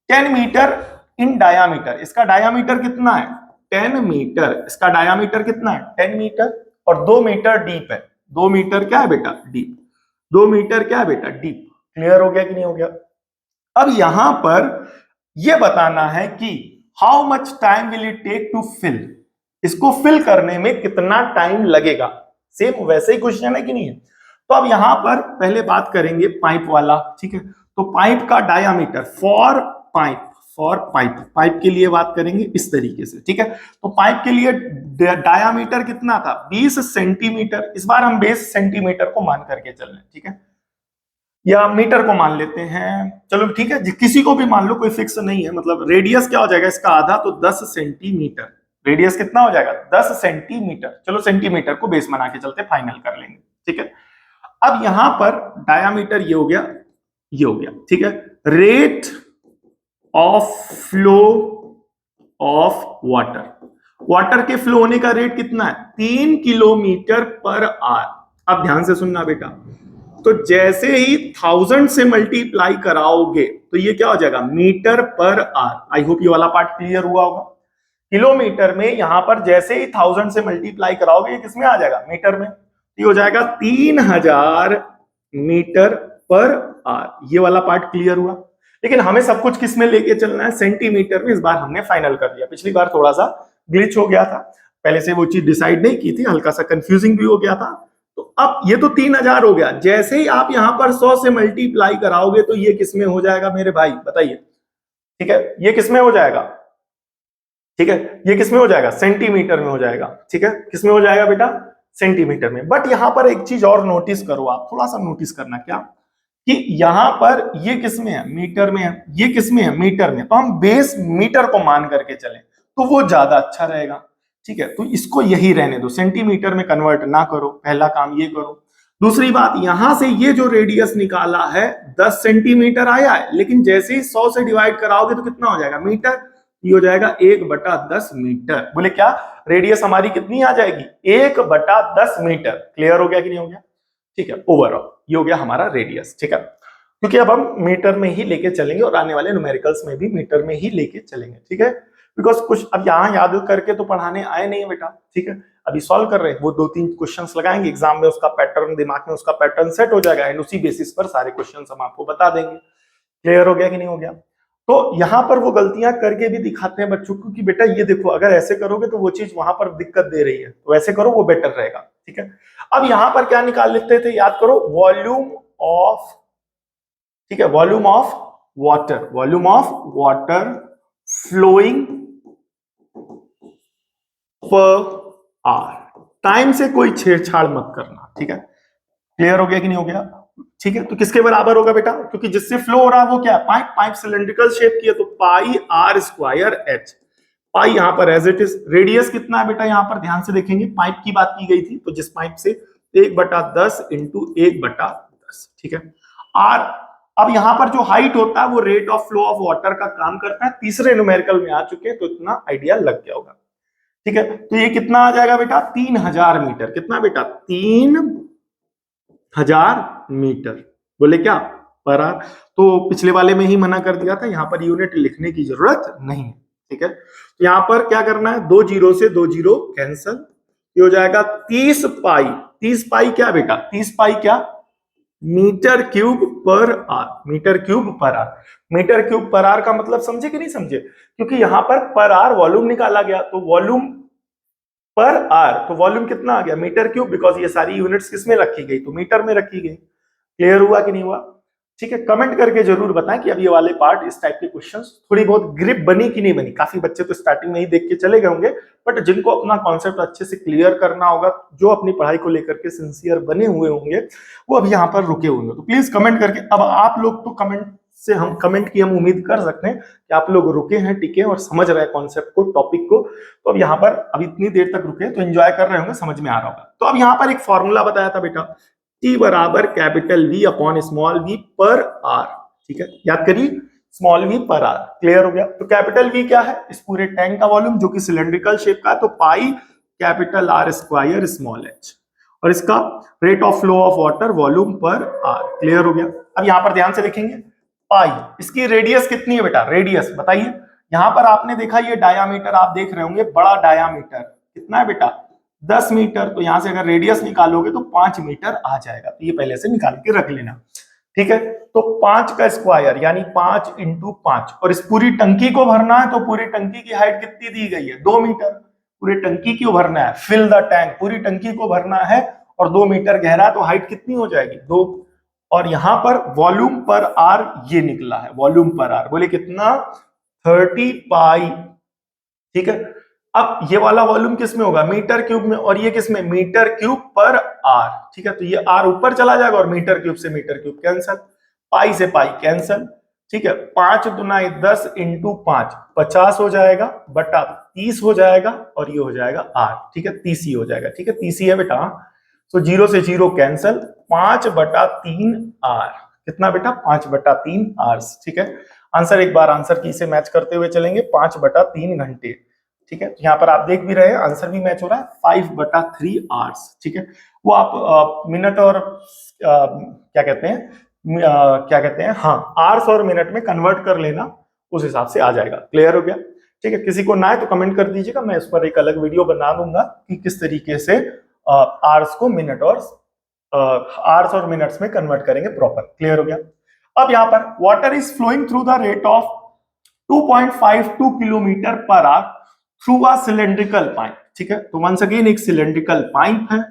10 मीटर इन डायामीटर, इसका डायामीटर कितना है, 10 मीटर, इसका डायामीटर कितना है, 10 मीटर, और 2 मीटर डीप है, 2 मीटर क्या है बेटा, डीप, 2 मीटर क्या है बेटा, डीप। क्लियर हो गया कि नहीं हो गया। अब यहां पर यह बताना है कि how much time will it take to fill, इसको फिल करने में कितना टाइम लगेगा, सेम वैसे ही क्वेश्चन है कि नहीं है। तो अब यहां पर पहले बात करेंगे पाइप वाला, ठीक है। तो पाइप का diameter, for pipe, for pipe, pipe के लिए बात करेंगे इस तरीके से, ठीक है। तो पाइप के लिए डायामीटर कितना था, 20 सेंटीमीटर, इस बार हम 20 सेंटीमीटर को मान करके चल रहे हैं, ठीक है, या मीटर को मान लेते हैं, चलो ठीक है, किसी को भी मान लो, कोई फिक्स नहीं है। मतलब रेडियस क्या हो जाएगा इसका आधा, तो 10 सेंटीमीटर, रेडियस कितना हो जाएगा, 10 सेंटीमीटर, चलो सेंटीमीटर को बेस बना के चलते, फाइनल कर लेंगे, ठीक है। अब यहां पर डायामीटर ये हो गया, ये हो गया, ठीक है। Rate of flow of water, water के फ्लो होने का रेट कितना है? 3 किलोमीटर पर आवर। अब ध्यान से सुनना बेटा, तो जैसे ही 1000 से मल्टीप्लाई कराओगे तो ये क्या हो जाएगा? Metre per hour. I hope ये वाला पार्ट क्लियर हुआ होगा। किलोमीटर में यहां पर जैसे ही 1000 से मल्टीप्लाई कराओगे ये किसमें आ जाएगा? मीटर में। ये हो जाएगा 3000 मीटर पर आवर। ये वाला पार्ट क्लियर हुआ। लेकिन हमें सब कुछ किस में लेके चलना है? सेंटीमीटर में। इस बार हमने फाइनल कर दिया, पिछली बार थोड़ा सा ग्लिच हो गया था, पहले से वो चीज डिसाइड नहीं की थी, हल्का सा कंफ्यूजिंग भी हो गया था। तो अब ये तो 3000 हो गया, जैसे ही आप यहां पर 100 से मल्टीप्लाई कराओगे तो ये किसमें हो जाएगा मेरे भाई? बताइए। ठीक है, ये किसमें हो जाएगा? ठीक है, ये किसमें हो जाएगा? सेंटीमीटर में हो जाएगा। ठीक है, किसमें हो जाएगा बेटा? सेंटीमीटर में। बट यहां पर एक चीज और नोटिस करो, आप थोड़ा सा नोटिस करना, क्या कि यहां पर ये किसमें है? मीटर में है। ये किसमें है? मीटर में। तो हम बेस मीटर को मान करके चले तो वो ज्यादा अच्छा रहेगा। ठीक है, तो इसको यही रहने दो, सेंटीमीटर में कन्वर्ट ना करो, पहला काम ये करो। दूसरी बात, यहां से ये जो रेडियस निकाला है 10 सेंटीमीटर आया है, लेकिन जैसे ही 100 से डिवाइड कराओगे तो कितना हो जाएगा? मीटर। ये हो जाएगा 1/10 मीटर। बोले क्या? रेडियस हमारी कितनी आ जाएगी? 1/10 मीटर। क्लियर हो गया कि नहीं हो गया? ठीक है, ओवरऑल ये हो गया हमारा रेडियस। ठीक है, क्योंकि अब हम मीटर में ही लेके चलेंगे और आने वाले न्यूमेरिकल्स में भी मीटर में ही लेके चलेंगे। ठीक है, बिकॉज कुछ अब यहाँ याद करके तो पढ़ाने आए नहीं है बेटा। ठीक है, अभी सॉल्व कर रहे हैं, वो 2-3 क्वेश्चंस लगाएंगे एग्जाम में, उसका पैटर्न दिमाग में, उसका पैटर्न सेट हो जाएगा एंड उसी बेसिस पर सारे क्वेश्चंस हम आपको बता देंगे। क्लियर हो गया कि नहीं हो गया? तो यहां पर वो गलतियां करके भी दिखाते हैं बच्चों को कि बेटा ये देखो, अगर ऐसे करोगे तो वो चीज वहां पर दिक्कत दे रही है, तो ऐसे करो वो बेटर रहेगा। ठीक है, अब यहां पर क्या निकाल लेते थे? याद करो, वॉल्यूम ऑफ, ठीक है, volume of water, volume of water flowing per hour. Time से कोई छेड़छाड़ मत करना। ठीक है, क्लियर हो गया कि नहीं हो गया? ठीक है, तो किसके बराबर होगा बेटा? क्योंकि जिससे फ्लो हो रहा है वो क्या है? पाइप। पाइप सिलेंड्रिकल शेप की है तो पाई आर स्क्वायर एच। पाई यहां पर एज इट इज। रेडियस कितना है बेटा? यहां पर ध्यान से देखेंगे, पाइप की बात की गई थी, तो जिस पाइप से 1/10 इंटू 1/10। ठीक है, आर। अब यहां पर जो हाइट होता है वो rate of flow of water का काम करता है। तीसरे न्यूमेरिकल में आ चुके हैं तो इतना आइडिया लग गया होगा। ठीक है, तो ये कितना आ जाएगा बेटा? 3000 मीटर। कितना बेटा? 3000 मीटर। बोले क्या? Per hour. तो पिछले वाले में ही मना कर दिया था, यहां पर यूनिट लिखने की जरूरत नहीं है। ठीक है, तो यहां पर क्या करना है? 2 जीरो से 2 जीरो कैंसल, ये हो जाएगा 30 पाई। 30 पाई क्या बेटा? 30 पाई क्या? मीटर क्यूब पर आर। मीटर क्यूब पर आर। मीटर क्यूब पर आर का मतलब समझे कि नहीं समझे? क्योंकि यहां पर आर वॉल्यूम निकाला गया, तो वॉल्यूम पर आर, तो वॉल्यूम कितना आ गया? मीटर क्यूब, बिकॉज ये सारी यूनिट्स किसमें रखी गई? तो मीटर में रखी गई। क्लियर हुआ कि नहीं हुआ? ठीक है, कमेंट करके जरूर बताएं कि अब ये वाले पार्ट, इस टाइप के क्वेश्चंस थोड़ी बहुत ग्रिप बनी कि नहीं बनी। काफी बच्चे तो स्टार्टिंग में ही देख के चले गए होंगे, बट जिनको अपना कॉन्सेप्ट अच्छे से क्लियर करना होगा, जो अपनी पढ़ाई को लेकर के सिंसियर बने हुए होंगे, वो अभी यहाँ पर रुके होंगे। तो प्लीज कमेंट करके, अब आप लोग तो कमेंट से, हम कमेंट की हम उम्मीद कर सकते हैं कि आप लोग रुके हैं, टिके और समझ रहे हैं कॉन्सेप्ट को, टॉपिक को। तो अब यहाँ पर अब इतनी देर तक रुके तो एंजॉय कर रहे होंगे, समझ में आ रहा होगा। तो अब यहाँ पर एक फॉर्मूला बताया था बेटा, T बराबर capital V upon small v पर आर। ठीक है, याद करिए, स्मॉल v पर आर। क्लियर हो गया? तो कैपिटल V क्या है? इस पूरे टैंक का वॉल्यूम, जो कि सिलेंड्रिकल शेप का है, तो pi capital R square small h, और इसका rate of flow of water volume पर आर। क्लियर हो गया? अब यहां पर ध्यान से देखेंगे, पाई, इसकी रेडियस कितनी है बेटा? रेडियस बताइए। यहां पर आपने देखा ये डायामीटर, आप देख रहे होंगे बड़ा डायामीटर कितना है बेटा? 10 मीटर। तो यहां से अगर रेडियस निकालोगे तो 5 मीटर आ जाएगा, तो ये पहले से निकाल के रख लेना। ठीक है, तो 5 का स्क्वायर यानी 5 इंटू 5, और इस पूरी टंकी को भरना है, तो पूरी टंकी की हाइट कितनी दी गई है? 2 मीटर। पूरी टंकी क्यों भरना है? फिल द टैंक, पूरी टंकी को भरना है, और 2 मीटर गहरा है, तो हाइट कितनी हो जाएगी? 2। और यहां पर वॉल्यूम पर आर ये निकला है, वॉल्यूम पर आर बोले कितना? 30 पाई। ठीक है, अब ये वाला वॉल्यूम किस में होगा? मीटर क्यूब में, और ये किस में? मीटर क्यूब पर आर। ठीक है, तो ये आर ऊपर चला जाएगा और मीटर क्यूब से मीटर क्यूब कैंसल, पाई से पाई कैंसल। ठीक है, 5 दूना 10 इंटू 5 50 हो जाएगा, बटा 30 हो जाएगा, और ये हो जाएगा आर। ठीक है, 30 हो जाएगा। ठीक है, 30 है बेटा। तो 0 से 0 कैंसल, 5/3 आर। कितना बेटा? 5/3 आर। ठीक है, आंसर एक बार आंसर की से मैच करते हुए चलेंगे, 5/3 घंटे। ठीक है, तो यहाँ पर आप देख भी रहे हैं आंसर भी मैच हो रहा है 5/3 आवर्स। ठीक है, वो आप मिनट और क्या कहते हैं क्या कहते हैं, हाँ, आवर्स और मिनट में कन्वर्ट कर लेना, उस हिसाब से आ जाएगा। क्लियर हो गया? ठीक है, किसी को ना है तो कमेंट कर दीजिएगा, मैं इस पर एक अलग वीडियो बना दूंगा कि किस तरीके से आवर्स को मिनट और आवर्स और मिनट्स में कन्वर्ट करेंगे प्रॉपर। क्लियर हो गया? अब यहाँ पर water is flowing through the rate of 2.52 kilometre per hour through a cylindrical pipe. ठीक है, तो वंस अगेन एक सिलेंड्रिकल पाइप है,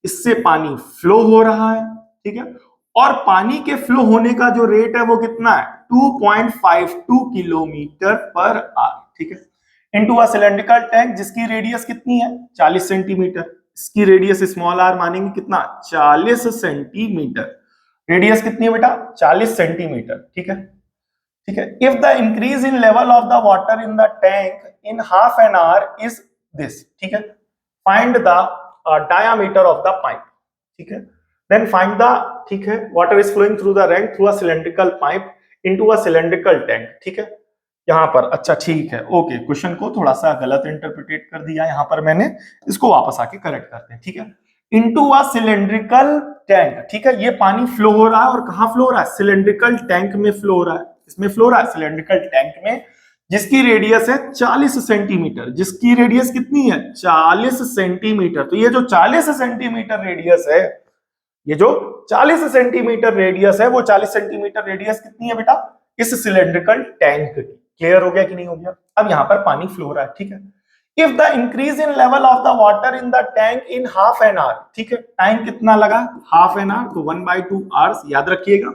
इससे पानी फ्लो हो रहा है। ठीक है, और पानी के फ्लो होने का जो रेट है वो कितना है, 2.52 किलोमीटर पर आवर। ठीक है, इनटू अ सिलेंड्रिकल टैंक जिसकी रेडियस कितनी है, 40 सेंटीमीटर। इसकी रेडियस स्मॉल आर मानेंगे कितना, 40 सेंटीमीटर। रेडियस कितनी है बेटा, 40 सेंटीमीटर। ठीक है, ठीक है, if the increase in level of the water in the tank in half an hour is this. ठीक है, find the diameter of the pipe. ठीक है, देन फाइंड द, ठीक है, water is flowing through the rank through a cylindrical pipe into a cylindrical tank. ठीक है, यहां पर अच्छा ठीक है, ओके, क्वेश्चन को थोड़ा सा गलत इंटरप्रिटेट कर दिया यहां पर मैंने, इसको वापस आके करेक्ट करते हैं। ठीक है, इनटू अ सिलेंड्रिकल टैंक। ठीक है, ये पानी फ्लो हो रहा है और कहां फ्लो हो रहा है, सिलेंड्रिकल टैंक में फ्लो हो रहा है। इसमें फ्लो हो रहा है सिलेंड्रिकल टैंक में, जिसकी रेडियस है 40 सेंटीमीटर। जिसकी रेडियस कितनी है, 40 सेंटीमीटर। तो ये जो 40 सेंटीमीटर रेडियस है, ये जो 40 सेंटीमीटर रेडियस है, वो 40 सेंटीमीटर रेडियस कितनी है बेटा, इस सिलेंड्रिकल टैंक की। क्लियर हो गया कि नहीं हो गया? अब यहां पर पानी फ्लो हो रहा है। ठीक है, if the increase in level of the water in the tank in half an our. ठीक है, टाइम कितना लगा, हाफ एन आवर, तो 1/2 आवर्स, याद रखिएगा।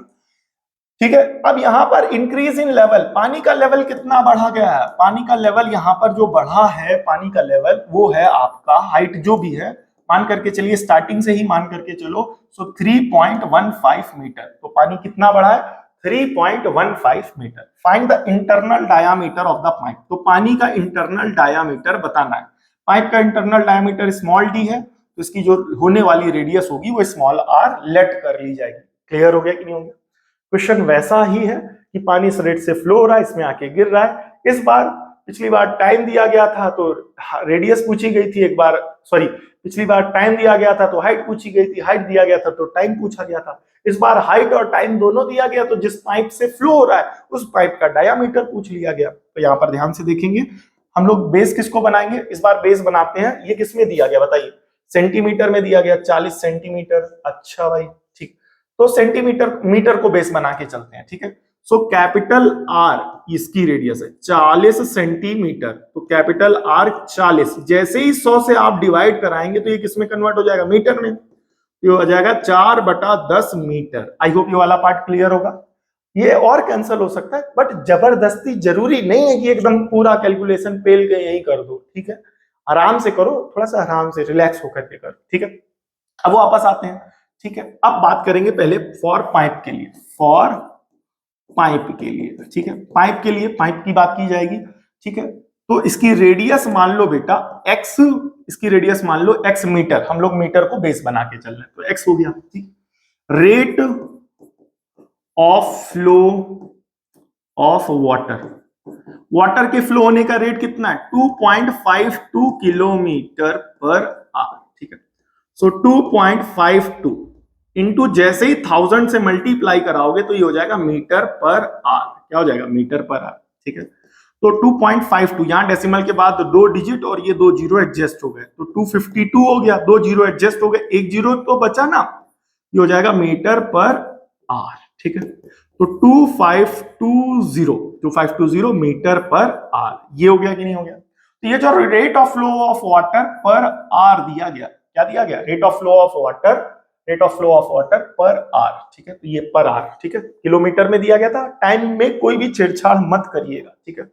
ठीक है, अब यहां पर इंक्रीज इन लेवल, पानी का लेवल कितना बढ़ा गया है, पानी का लेवल यहां पर जो बढ़ा है, पानी का लेवल वो है आपका हाइट जो भी है, मान करके चलिए, स्टार्टिंग से ही मान करके चलो, सो 3.15 मीटर। तो पानी कितना बढ़ा है, 3.15 metre. Find the internal diameter of the pipe. तो पानी का इंटरनल डायामीटर बताना है। पाइप का इंटरनल डायामीटर स्मॉल डी है, तो इसकी जो होने वाली रेडियस होगी वो स्मॉल आर लेट कर ली जाएगी। क्लियर हो गया कि नहीं हो गया? क्वेश्चन वैसा ही है कि पानी इस रेट से फ्लो हो रहा है, इसमें आके गिर रहा है। इस बार, पिछली बार टाइम दिया गया था तो रेडियस पूछी गई थी, एक बार सॉरी, पिछली बार टाइम दिया गया था तो हाइट पूछी गई थी, हाइट दिया गया था तो टाइम पूछा गया था। इस बार हाइट और टाइम दोनों दिया गया, तो जिस पाइप से फ्लो हो रहा है उस पाइप का डायामीटर पूछ लिया गया। तो यहाँ पर ध्यान से देखेंगे, हम लोग बेस किसको बनाएंगे, इस बार बेस बनाते हैं। ये किसमें दिया गया बताइए, सेंटीमीटर में दिया गया, 40 सेंटीमीटर। अच्छा भाई, ठीक, तो सेंटीमीटर मीटर को बेस बना के चलते हैं। ठीक है, सो कैपिटल आर इसकी रेडियस है 40 सेंटीमीटर, तो कैपिटल आर 40, जैसे ही 100 से आप डिवाइड कराएंगे तो ये किसमें कन्वर्ट हो जाएगा, मीटर में। ये हो जाएगा 4/10 मीटर। आई होप ये वाला पार्ट क्लियर होगा। ये और कैंसिल हो सकता है, बट जबरदस्ती जरूरी नहीं है कि एकदम पूरा कैलकुलेशन पेल के यही कर दो। ठीक है, आराम से करो, थोड़ा सा आराम से रिलैक्स होकर के करो। ठीक है, अब वापस आते हैं। ठीक है, अब बात करेंगे पहले फॉर पाइप के लिए, फॉर पाइप के लिए। ठीक है, पाइप के लिए पाइप की बात की जाएगी। ठीक है, तो इसकी रेडियस मान लो बेटा x, इसकी रेडियस मान लो x मीटर, हम लोग मीटर को बेस बना के चल रहे हैं, तो x हो गया। ठीक, rate of flow of water, water के फ्लो होने का रेट कितना है, 2.52 किलोमीटर पर आवर। ठीक है, सो 2.52 इंटू जैसे ही 1000 से मल्टीप्लाई कराओगे तो ये हो जाएगा मीटर पर आवर। क्या हो जाएगा, मीटर पर आवर। ठीक है, तो 2.52, यहां डेसिमल के बाद 2 डिजिट और ये 2 जीरो एडजस्ट हो गए, तो 252 हो गया, 2 जीरो एडजस्ट हो गए, 1 जीरो तो बचा ना, ये हो जाएगा मीटर पर आवर। ठीक है, तो 2520 मीटर पर आवर, ये हो गया कि नहीं हो गया? तो ये जो rate of flow of water per hour दिया गया, क्या दिया गया, rate of flow of water, rate of flow of water per hour. ठीक है, तो ये पर आवर, ठीक है, किलोमीटर में दिया गया था। टाइम में कोई भी छेड़छाड़ मत करिएगा। ठीक है,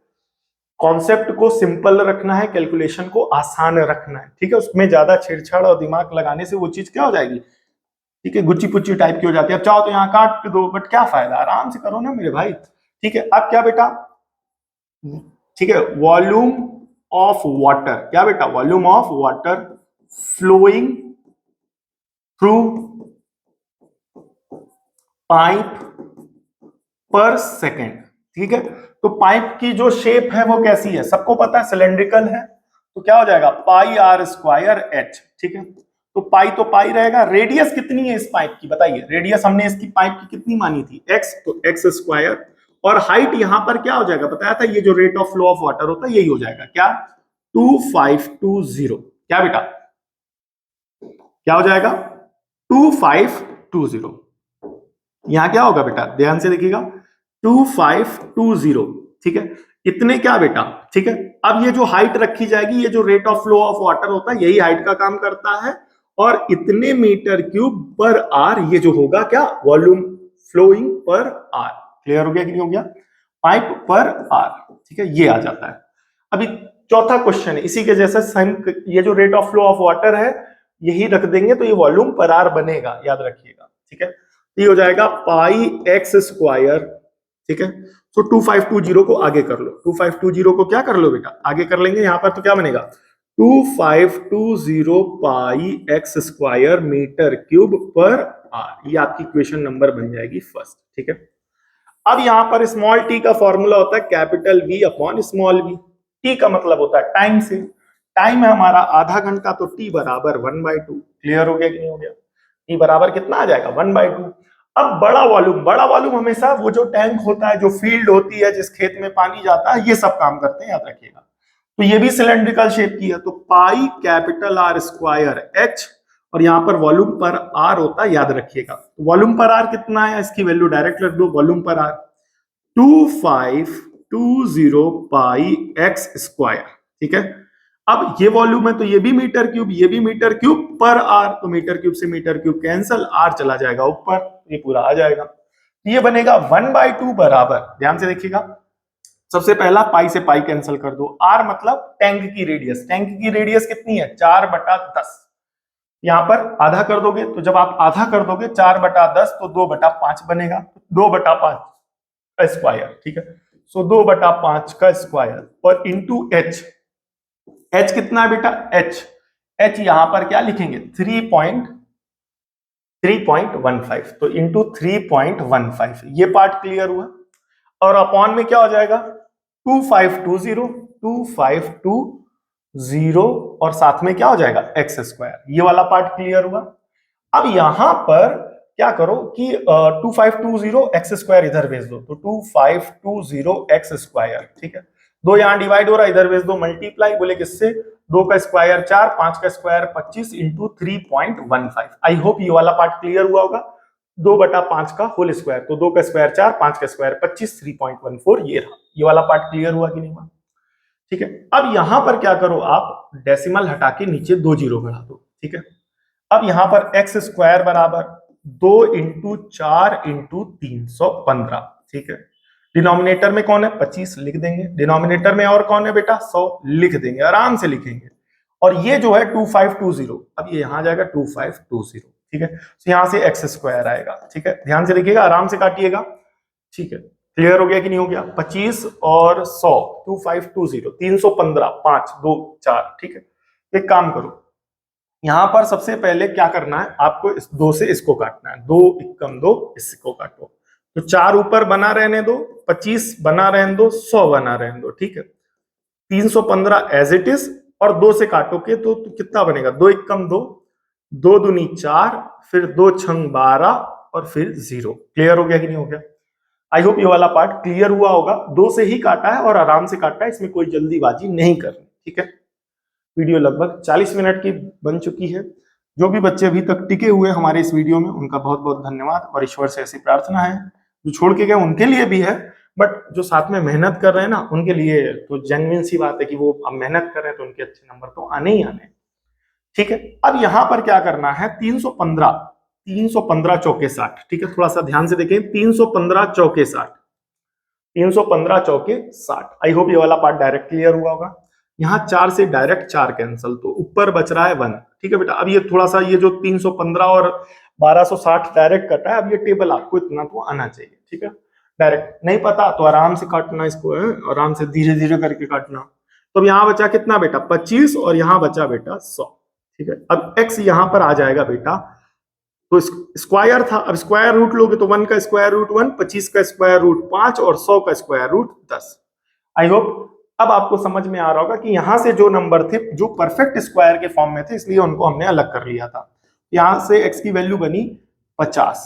कॉन्सेप्ट को सिंपल रखना है, कैलकुलेशन को आसान रखना है। ठीक है, उसमें ज्यादा छेड़छाड़ और दिमाग लगाने से वो चीज क्या हो जाएगी, ठीक है, गुच्ची पुच्ची टाइप की हो जाती है। अब चाहो तो यहाँ काट दो, बट क्या फायदा, आराम से करो ना मेरे भाई। ठीक है, अब क्या बेटा, ठीक है, वॉल्यूम ऑफ वाटर, क्या बेटा, volume of water flowing through pipe per second. ठीक है, तो पाइप की जो शेप है वो कैसी है, सबको पता है, सिलेंड्रिकल है। तो क्या हो जाएगा पाई आर स्क्वायर एच, ठीक है। तो पाई रहेगा। रेडियस कितनी है इस पाइप की बताइए, रेडियस हमने इसकी पाइप की कितनी मानी थी एक्स, तो एक्स स्क्वायर। और हाइट यहां पर क्या हो जाएगा बताया था, ये जो rate of flow of water होता है यही हो जाएगा क्या 2520, क्या बेटा क्या हो जाएगा 2520। यहां क्या होगा बेटा ध्यान से देखिएगा 2520, ठीक है। इतने क्या बेटा, ठीक है। अब ये जो हाइट रखी जाएगी, ये जो rate of flow of water होता है यही हाइट का काम करता है। और इतने मीटर क्यूब पर आर, ये जो होगा क्या volume flowing per hour. Clear हो गया कि नहीं हो गया, पाइप पर आर, ठीक है, ये आ जाता है। अभी चौथा क्वेश्चन है इसी के जैसा सेम, ये जो rate of flow of water है यही रख देंगे तो ये वॉल्यूम पर आर बनेगा, याद रखिएगा, ठीक है। ये हो जाएगा पाई एक्स स्क्वायर, ठीक है। तो 2520 को आगे कर लो, 2520 को क्या कर लो बेटा आगे कर लेंगे, यहां पर तो क्या बनेगा 2520 पाई एक्स स्क्वायर मीटर क्यूब पर आर, ये आपकी इक्वेशन नंबर बन जाएगी फर्स्ट, ठीक है। अब यहां पर स्मॉल टी का फॉर्मूला होता है capital V upon small V. T का मतलब होता है टाइम से, टाइम है हमारा आधा घंटा, तो टी बराबर 1/2। क्लियर हो गया कि नहीं हो गया, टी बराबर कितना आ जाएगा 1/2। अब बड़ा वॉल्यूम हमेशा वो जो टैंक होता है, जो फील्ड होती है, जिस खेत में पानी जाता है, ये सब काम करते हैं, याद रखिएगा। तो ये भी सिलेंड्रिकल शेप की है, तो pi capital R square H, और यहां पर वॉल्यूम पर आर होता है, याद रखिएगा। तो वॉल्यूम पर आर कितना है, इसकी वैल्यू डायरेक्ट रख दो, वॉल्यूम पर आर 2520 पाई एक्स स्क्वायर, ठीक है। अब ये वॉल्यूम है तो ये भी मीटर क्यूब, ये भी मीटर क्यूब पर आर, तो मीटर क्यूब से मीटर क्यूब कैंसल, आर चला जाएगा ऊपर, ये पूरा आ जाएगा। तो ये बनेगा 1/2 बराबर, ध्यान से देखिएगा, सबसे पहला पाई से पाई कैंसिल कर दो, आर मतलब टैंक की रेडियस, टैंक की रेडियस कितनी है 4/10, यहां पर आधा कर दोगे, तो जब आप आधा कर दोगे 4/10 तो 2/5 बनेगा, 2/5 का स्क्वायर, ठीक है। सो 2/5 का स्क्वायर और इंटू एच, एच कितना है बेटा एच यहां पर क्या लिखेंगे 3.15, तो इंटू 3.15, ये पार्ट क्लियर हुआ। और अपॉन में क्या हो जाएगा 2520 और साथ में क्या हो जाएगा एक्स स्क्वायर, ये वाला पार्ट क्लियर हुआ। अब यहां पर क्या करो कि 2520 एक्स स्क्वायर इधर भेज दो, तो 2520 एक्स स्क्वायर, ठीक है। दो यहां डिवाइड हो रहा है, इधर भेज दो मल्टीप्लाई, बोले किससे 2 का स्क्वायर 4, 5 का स्क्वायर 25 इंटू 3.15। आई होप ये वाला पार्ट क्लियर हुआ होगा। 2/5 का होल स्क्वायर, तो 2 का स्क्वायर 4, 5 का स्क्वायर 25, 3.14, ये रहा, ये वाला पार्ट क्लियर हुआ कि नहीं हुआ, ठीक है। अब यहां पर क्या करो आप डेसिमल हटा के नीचे 2 जीरो बढ़ा दो, ठीक है। अब यहां पर एक्स स्क्वायर बराबर 2 इंटू 4 इंटू 315, ठीक है। डिनोमिनेटर में कौन है 25 लिख देंगे, डिनोमिनेटर में और कौन है बेटा 100 लिख देंगे, आराम से लिखेंगे। और ये जो है 2520, अब ये यहां जाएगा 2520, ठीक है। तो यहां से एक्स स्क्वायर आएगा, ठीक है, ध्यान से देखिएगा, आराम से काटिएगा, ठीक है। क्लियर हो गया कि नहीं हो गया, 25 और 100 2520 315 5 2 4, ठीक है। एक काम करो, यहां पर सबसे पहले क्या करना है आपको, इस 2 से इसको काटना है, 2 एकम 2, इसको काटो, तो 4 ऊपर बना रहने दो, 25 बना रहने दो, 100 बना रहने दो, ठीक है। 315 एज इट इज, और 2 से काटोगे तो कितना बनेगा 2 एकम 2, 2 दूनी 4, फिर 2 छंग 12 और फिर 0। क्लियर हो गया कि नहीं हो गया, आई होप ये वाला पार्ट क्लियर हुआ होगा। 2 से ही काटा है और आराम से काटा है, इसमें कोई जल्दीबाजी नहीं करनी, ठीक है। वीडियो लगभग 40 मिनट की बन चुकी है। जो भी बच्चे अभी तक टिके हुए हमारे इस वीडियो में उनका बहुत बहुत धन्यवाद, और ईश्वर से ऐसी प्रार्थना है जो छोड़ के गए उनके लिए भी है, बट जो साथ में मेहनत कर रहे हैं ना उनके लिए तो जेन्युइन सी बात है कि वो अब मेहनत कर रहे हैं तो उनके अच्छे नंबर तो आने ही आने, ठीक है। अब यहां पर क्या करना है 315 चौके 60, ठीक है, थोड़ा सा ध्यान से देखें, 315 चौके 60, 315 चौके 60। आई होप ये वाला पार्ट डायरेक्ट क्लियर हुआ होगा। यहाँ 4 से डायरेक्ट 4 कैंसल, तो ऊपर बच रहा है 1, ठीक है बेटा। अब ये थोड़ा सा, ये जो 315 और 1260 डायरेक्ट कटा है, अब ये टेबल आपको इतना तो आना चाहिए, ठीक है। डायरेक्ट नहीं पता तो आराम से काटना इसको है, आराम से धीरे धीरे करके काटना। तो अब यहाँ बचा कितना बेटा 25, और यहाँ बचा बेटा 100, ठीक है। अब x यहाँ पर आ जाएगा बेटा, तो स्क्वायर था, अब स्क्वायर रूट लोगे तो 1 का स्क्वायर रूट 1, 25 का स्क्वायर रूट 5 और 100 का स्क्वायर रूट 10। आई होप अब आपको समझ में आ रहा होगा कि यहां से जो नंबर थे जो परफेक्ट स्क्वायर के फॉर्म में थे, इसलिए उनको हमने अलग कर लिया था। यहां से x की वैल्यू बनी 50,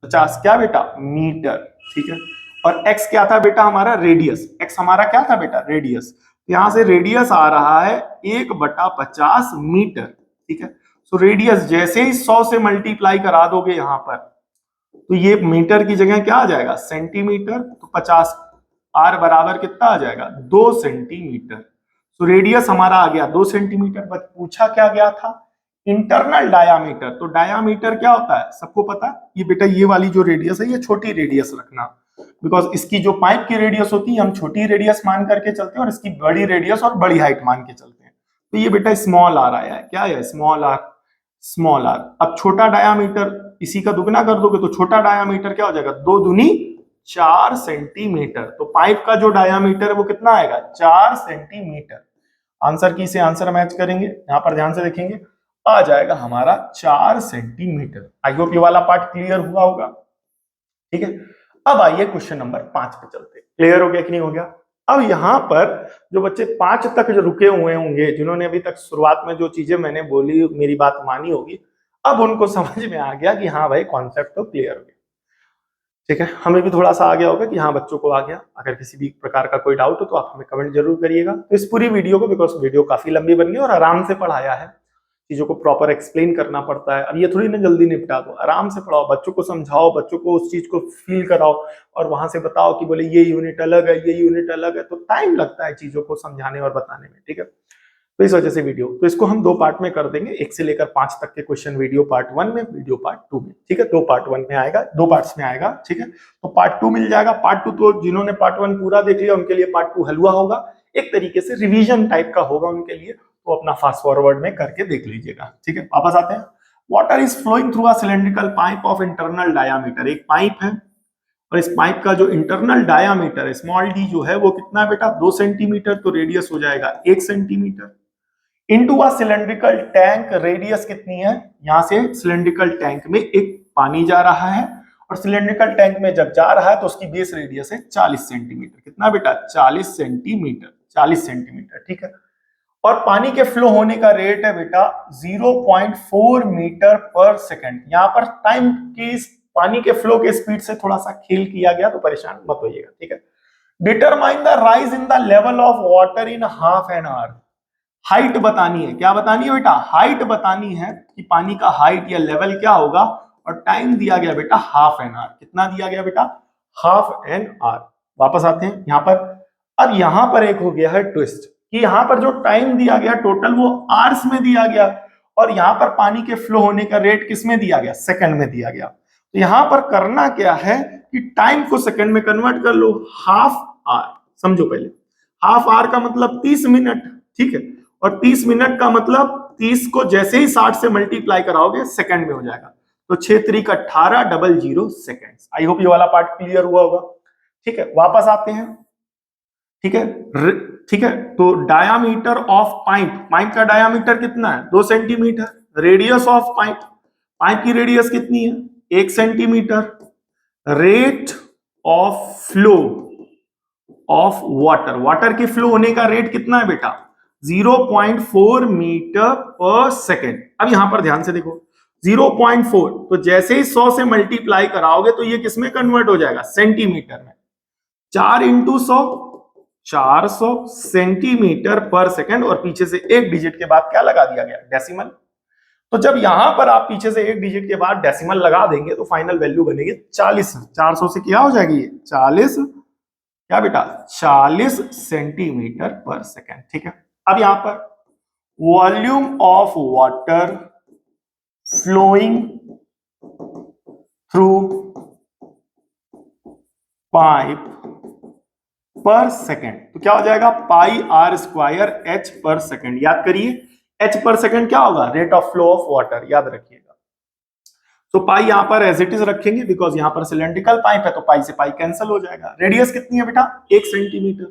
50 क्या बेटा मीटर, ठीक है। और x क्या था बेटा हमारा रेडियस, x हमारा क्या था बेटा रेडियस, यहां से रेडियस आ रहा है 1/50 मीटर, ठीक है। तो रेडियस जैसे ही 100 से मल्टीप्लाई करा दोगे यहां पर, तो ये मीटर की जगह क्या आ जाएगा सेंटीमीटर, तो 50 r बराबर कितना आ जाएगा 2 सेंटीमीटर। तो रेडियस हमारा आ गया 2 सेंटीमीटर। बट पूछा क्या गया था इंटरनल डायामीटर, तो डायामीटर क्या होता है सबको पता है, ये बेटा ये वाली जो रेडियस है ये छोटी रेडियस रखना, बिकॉज इसकी जो पाइप की रेडियस होती है हम छोटी रेडियस मान करके चलते हैं और इसकी बड़ी रेडियस और बड़ी हाइट मान के चलते हैं। तो ये बेटा स्मॉल आर आया है, क्या है स्मॉल आर, स्मॉल आर। अब छोटा डायामीटर इसी का दुगना कर दोगे तो छोटा डायामीटर क्या हो जाएगा 2 दूनी 4 सेंटीमीटर। तो पाइप का जो डायामीटर है वो कितना आएगा 4 सेंटीमीटर। आंसर की से आंसर मैच करेंगे, यहां पर ध्यान से देखेंगे आ जाएगा हमारा 4 सेंटीमीटर। आई होप ये वाला पार्ट क्लियर हुआ होगा, ठीक है। अब आइए क्वेश्चन नंबर 5 पे चलते हैं। क्लियर हो गया कि नहीं हो गया। अब यहां पर जो बच्चे 5 तक जो रुके हुए होंगे, जिन्होंने अभी तक शुरुआत में जो चीजें मैंने बोली मेरी बात मानी होगी, अब उनको समझ में आ गया कि हाँ भाई कॉन्सेप्ट तो क्लियर हो गया, ठीक है। हमें भी थोड़ा सा आ गया होगा कि हाँ बच्चों को आ गया। अगर किसी भी प्रकार का कोई डाउट हो तो आप हमें कमेंट जरूर करिएगा। तो इस पूरी वीडियो को, बिकॉज वीडियो काफी लंबी बन गई और आराम से पढ़ाया है, चीजों को प्रॉपर एक्सप्लेन करना पड़ता है। अब ये थोड़ी ना जल्दी निपटा दो, आराम से पढ़ाओ, बच्चों को समझाओ, बच्चों को उस चीज को फील कराओ और वहां से बताओ कि बोले ये यूनिट अलग है, ये यूनिट अलग है। तो टाइम लगता है चीजों को समझाने और बताने में, ठीक है। तो इस वजह से वीडियो, तो इसको हम 2 पार्ट में कर देंगे, 1 से लेकर 5 तक के क्वेश्चन वीडियो पार्ट 1 में, वीडियो पार्ट 2 में, ठीक है। 2 पार्ट 1 में आएगा, 2 पार्ट्स में आएगा, ठीक है। तो पार्ट 2 मिल जाएगा। पार्ट 2 तो जिन्होंने पार्ट 1 पूरा देख लिया उनके लिए पार्ट 2 हलवा होगा, एक तरीके से रिवीजन टाइप का होगा उनके लिए, तो अपना फास्ट फॉरवर्ड में करके देख लीजिएगा, ठीक है। वापस आते हैं। Water is flowing through a cylindrical pipe of internal diameter, एक पाइप है और इस पाइप का जो इंटरनल डायामीटर स्मॉल डी जो है वो कितना है बेटा 2 सेंटीमीटर, तो रेडियस हो जाएगा 1 centimetre. Into a cylindrical tank, radius कितनी है, यहां से सिलेंड्रिकल टैंक में एक पानी जा रहा है और सिलेंड्रिकल टैंक में जब जा रहा है तो उसकी बेस रेडियस है 40 सेंटीमीटर। कितना बेटा 40 सेंटीमीटर, 40 सेंटीमीटर, ठीक है। और पानी के फ्लो होने का रेट है बेटा 0.4 मीटर पर सेकेंड। यहां पर टाइम की पानी के फ्लो के स्पीड से थोड़ा सा खेल किया गया, तो परेशान मत होइएगा, ठीक है। Determine the rise in the level of water in half an our, height बतानी है। क्या बतानी है बेटा हाइट बतानी है कि पानी का हाइट या लेवल क्या होगा, और टाइम दिया गया बेटा हाफ एन आवर। कितना दिया गया बेटा हाफ एन आवर। वापस आते हैं यहां पर। अब यहां पर एक हो गया है ट्विस्ट कि यहां पर जो टाइम दिया गया टोटल वो आवर्स में दिया गया और यहां पर पानी के फ्लो होने का रेट किस में दिया गया सेकंड में दिया गया। तो यहां पर करना क्या है कि टाइम को सेकंड में कन्वर्ट कर लो, हाफ आवर। समझो पहले, हाफ आवर का मतलब 30 मिनट, ठीक है। और 30 मिनट का मतलब 30 को जैसे ही 60 से मल्टीप्लाई कराओगे सेकंड में हो जाएगा। तो 6 3 18 00 सेकंड। आई होप ये वाला पार्ट क्लियर हुआ होगा, ठीक है। वापस आते हैं, ठीक है, ठीक है। तो डायामीटर ऑफ पाइप, पाइप का डायामीटर कितना है 2 centimetre. Radius of pipe, pipe की रेडियस कितनी है 1 centimetre. Rate of flow of water, water की फ्लो होने का रेट कितना है बेटा 0.4 मीटर पर सेकेंड। अब यहां पर ध्यान से देखो 0.4, तो जैसे ही 100 से मल्टीप्लाई कराओगे तो ये किसमें कन्वर्ट हो जाएगा सेंटीमीटर में। 4 इंटू 100 400 सेंटीमीटर पर सेकेंड, और पीछे से एक डिजिट के बाद क्या लगा दिया गया डेसिमल। तो जब यहां पर आप पीछे से एक डिजिट के बाद डेसिमल लगा देंगे तो फाइनल वैल्यू बनेगी 40। 400 से क्या हो जाएगी ये 40, क्या बेटा 40 सेंटीमीटर पर सेकेंड, ठीक है। अब यहां पर volume of water flowing through pipe per second, तो क्या हो जाएगा pi R square H per second. याद करिए एच पर सेकेंड क्या होगा rate of flow of water, याद रखिएगा। तो पाई यहां पर एज इट इज रखेंगे बिकॉज यहां पर सिलेंड्रिकल पाइप है, तो पाई से पाई कैंसिल हो जाएगा। रेडियस कितनी है बेटा 1 सेंटीमीटर,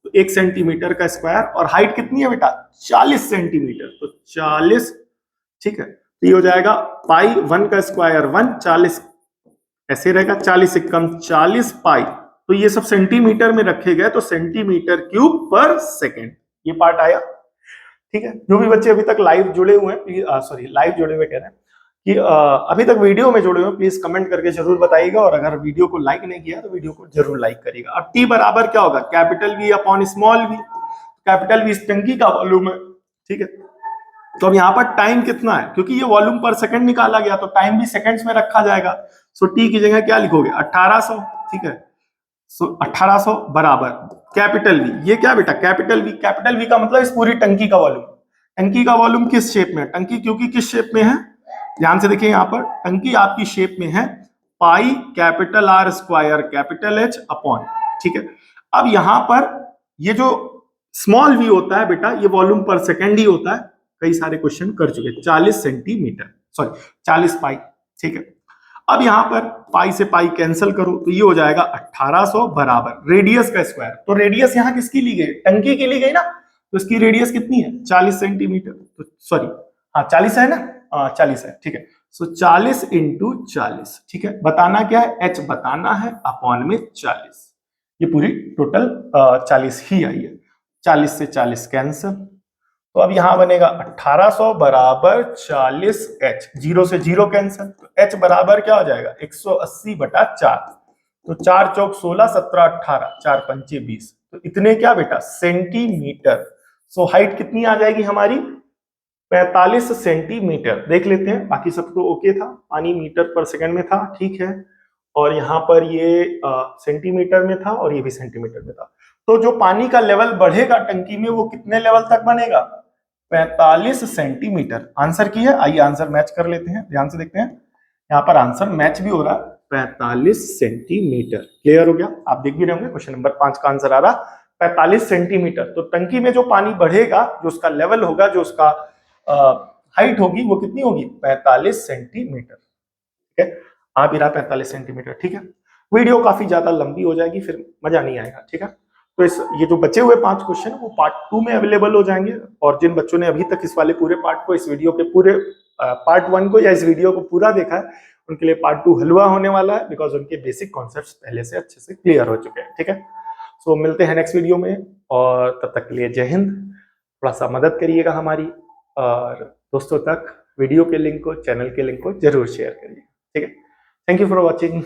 तो 1 सेंटीमीटर का स्क्वायर, और हाइट कितनी है बेटा 40 सेंटीमीटर, तो 40, ठीक है। तो ये हो जाएगा पाई 1 का स्क्वायर 1, 40 ऐसे रहेगा, 40 से कम 40 पाई तो ये सब सेंटीमीटर में रखे गए, तो सेंटीमीटर क्यूब पर सेकेंड, ये पार्ट आया। ठीक है, जो भी बच्चे अभी तक लाइव जुड़े हुए हैं, सॉरी लाइव जुड़े हुए कह रहे हैं कि अभी तक वीडियो में जुड़े हुए, प्लीज कमेंट करके जरूर बताइएगा, और अगर वीडियो को लाइक नहीं किया तो वीडियो को जरूर लाइक करिएगा। अब टी बराबर क्या होगा, capital V upon small V. Capital V इस टंकी का वॉल्यूम है, ठीक है। तो अब यहाँ पर टाइम कितना है, क्योंकि ये वॉल्यूम पर सेकंड निकाला गया तो टाइम भी सेकंड्स में रखा जाएगा। सो टी की जगह क्या लिखोगे, 1800, ठीक है। सो 1800 बराबर कैपिटल वी, ये क्या बेटा कैपिटल वी, कैपिटल वी का मतलब इस पूरी टंकी का वॉल्यूम। टंकी का वॉल्यूम किस शेप में है, टंकी क्योंकि किस शेप में है, ध्यान से देखिए यहाँ पर टंकी आपकी शेप में है pi capital R square capital H upon, ठीक है। अब यहां पर ये जो स्मॉल वी होता है बेटा, ये वॉल्यूम पर सेकेंड ही होता है, कई सारे क्वेश्चन कर चुके, 40 सेंटीमीटर, सॉरी 40 पाई, ठीक है। अब यहां पर पाई से पाई कैंसिल करो तो ये हो जाएगा 1800 बराबर रेडियस का स्क्वायर। तो रेडियस यहां किसकी ली गई, टंकी की ली गई ना, तो इसकी रेडियस कितनी है 40 सेंटीमीटर, तो सॉरी हाँ 40 है ना, 40 है, ठीक है। सो 40 इंटू 40, ठीक है। बताना क्या है, एच बताना है, अपॉन में 40, ये पूरी टोटल 40 ही आई है। 40 से 40 कैंसिल, तो अब यहां बनेगा 1800 बराबर 40 एच, 0 से 0 कैंसिल, तो एच बराबर क्या हो जाएगा 180 बटा 4, तो 4 चौक 16 17 18 4 पंचे 20, तो इतने क्या बेटा सेंटीमीटर। सो हाइट कितनी आ जाएगी हमारी 45 सेंटीमीटर। देख लेते हैं, बाकी सब तो ओके था, पानी मीटर पर सेकंड में था, ठीक है, और यहाँ पर ये सेंटीमीटर में था और ये भी सेंटीमीटर में था। तो जो पानी का लेवल बढ़ेगा टंकी में वो कितने लेवल तक बनेगा 45 सेंटीमीटर। आंसर की है, आइए आंसर मैच कर लेते हैं, ध्यान से देखते हैं, यहाँ पर आंसर मैच भी हो रहा है 45 सेंटीमीटर। क्लियर हो गया, आप देख भी रहे होंगे क्वेश्चन नंबर 5 का आंसर आ रहा 45 सेंटीमीटर। तो टंकी में जो पानी बढ़ेगा, जो उसका लेवल होगा, जो उसका हाइट होगी, वो कितनी होगी 45 सेंटीमीटर, ठीक है। आ भी रहा 45 सेंटीमीटर, ठीक है। वीडियो काफी ज्यादा लंबी हो जाएगी, फिर मजा नहीं आएगा, ठीक है। तो ये जो बचे हुए 5 क्वेश्चन वो पार्ट 2 में अवेलेबल हो जाएंगे, और जिन बच्चों ने अभी तक इस वाले पूरे पार्ट को, इस वीडियो के पूरे पार्ट 1 को या इस वीडियो को पूरा देखा है, उनके लिए पार्ट 2 हलवा होने वाला है, बिकॉज उनके बेसिक कॉन्सेप्ट्स पहले से अच्छे से क्लियर हो चुके हैं, ठीक है। सो मिलते हैं नेक्स्ट वीडियो में, और तब तक के लिए जय हिंद। थोड़ा सा मदद करिएगा हमारी, और दोस्तों तक वीडियो के लिंक को, चैनल के लिंक को जरूर शेयर करिए, ठीक है। Thank you for watching.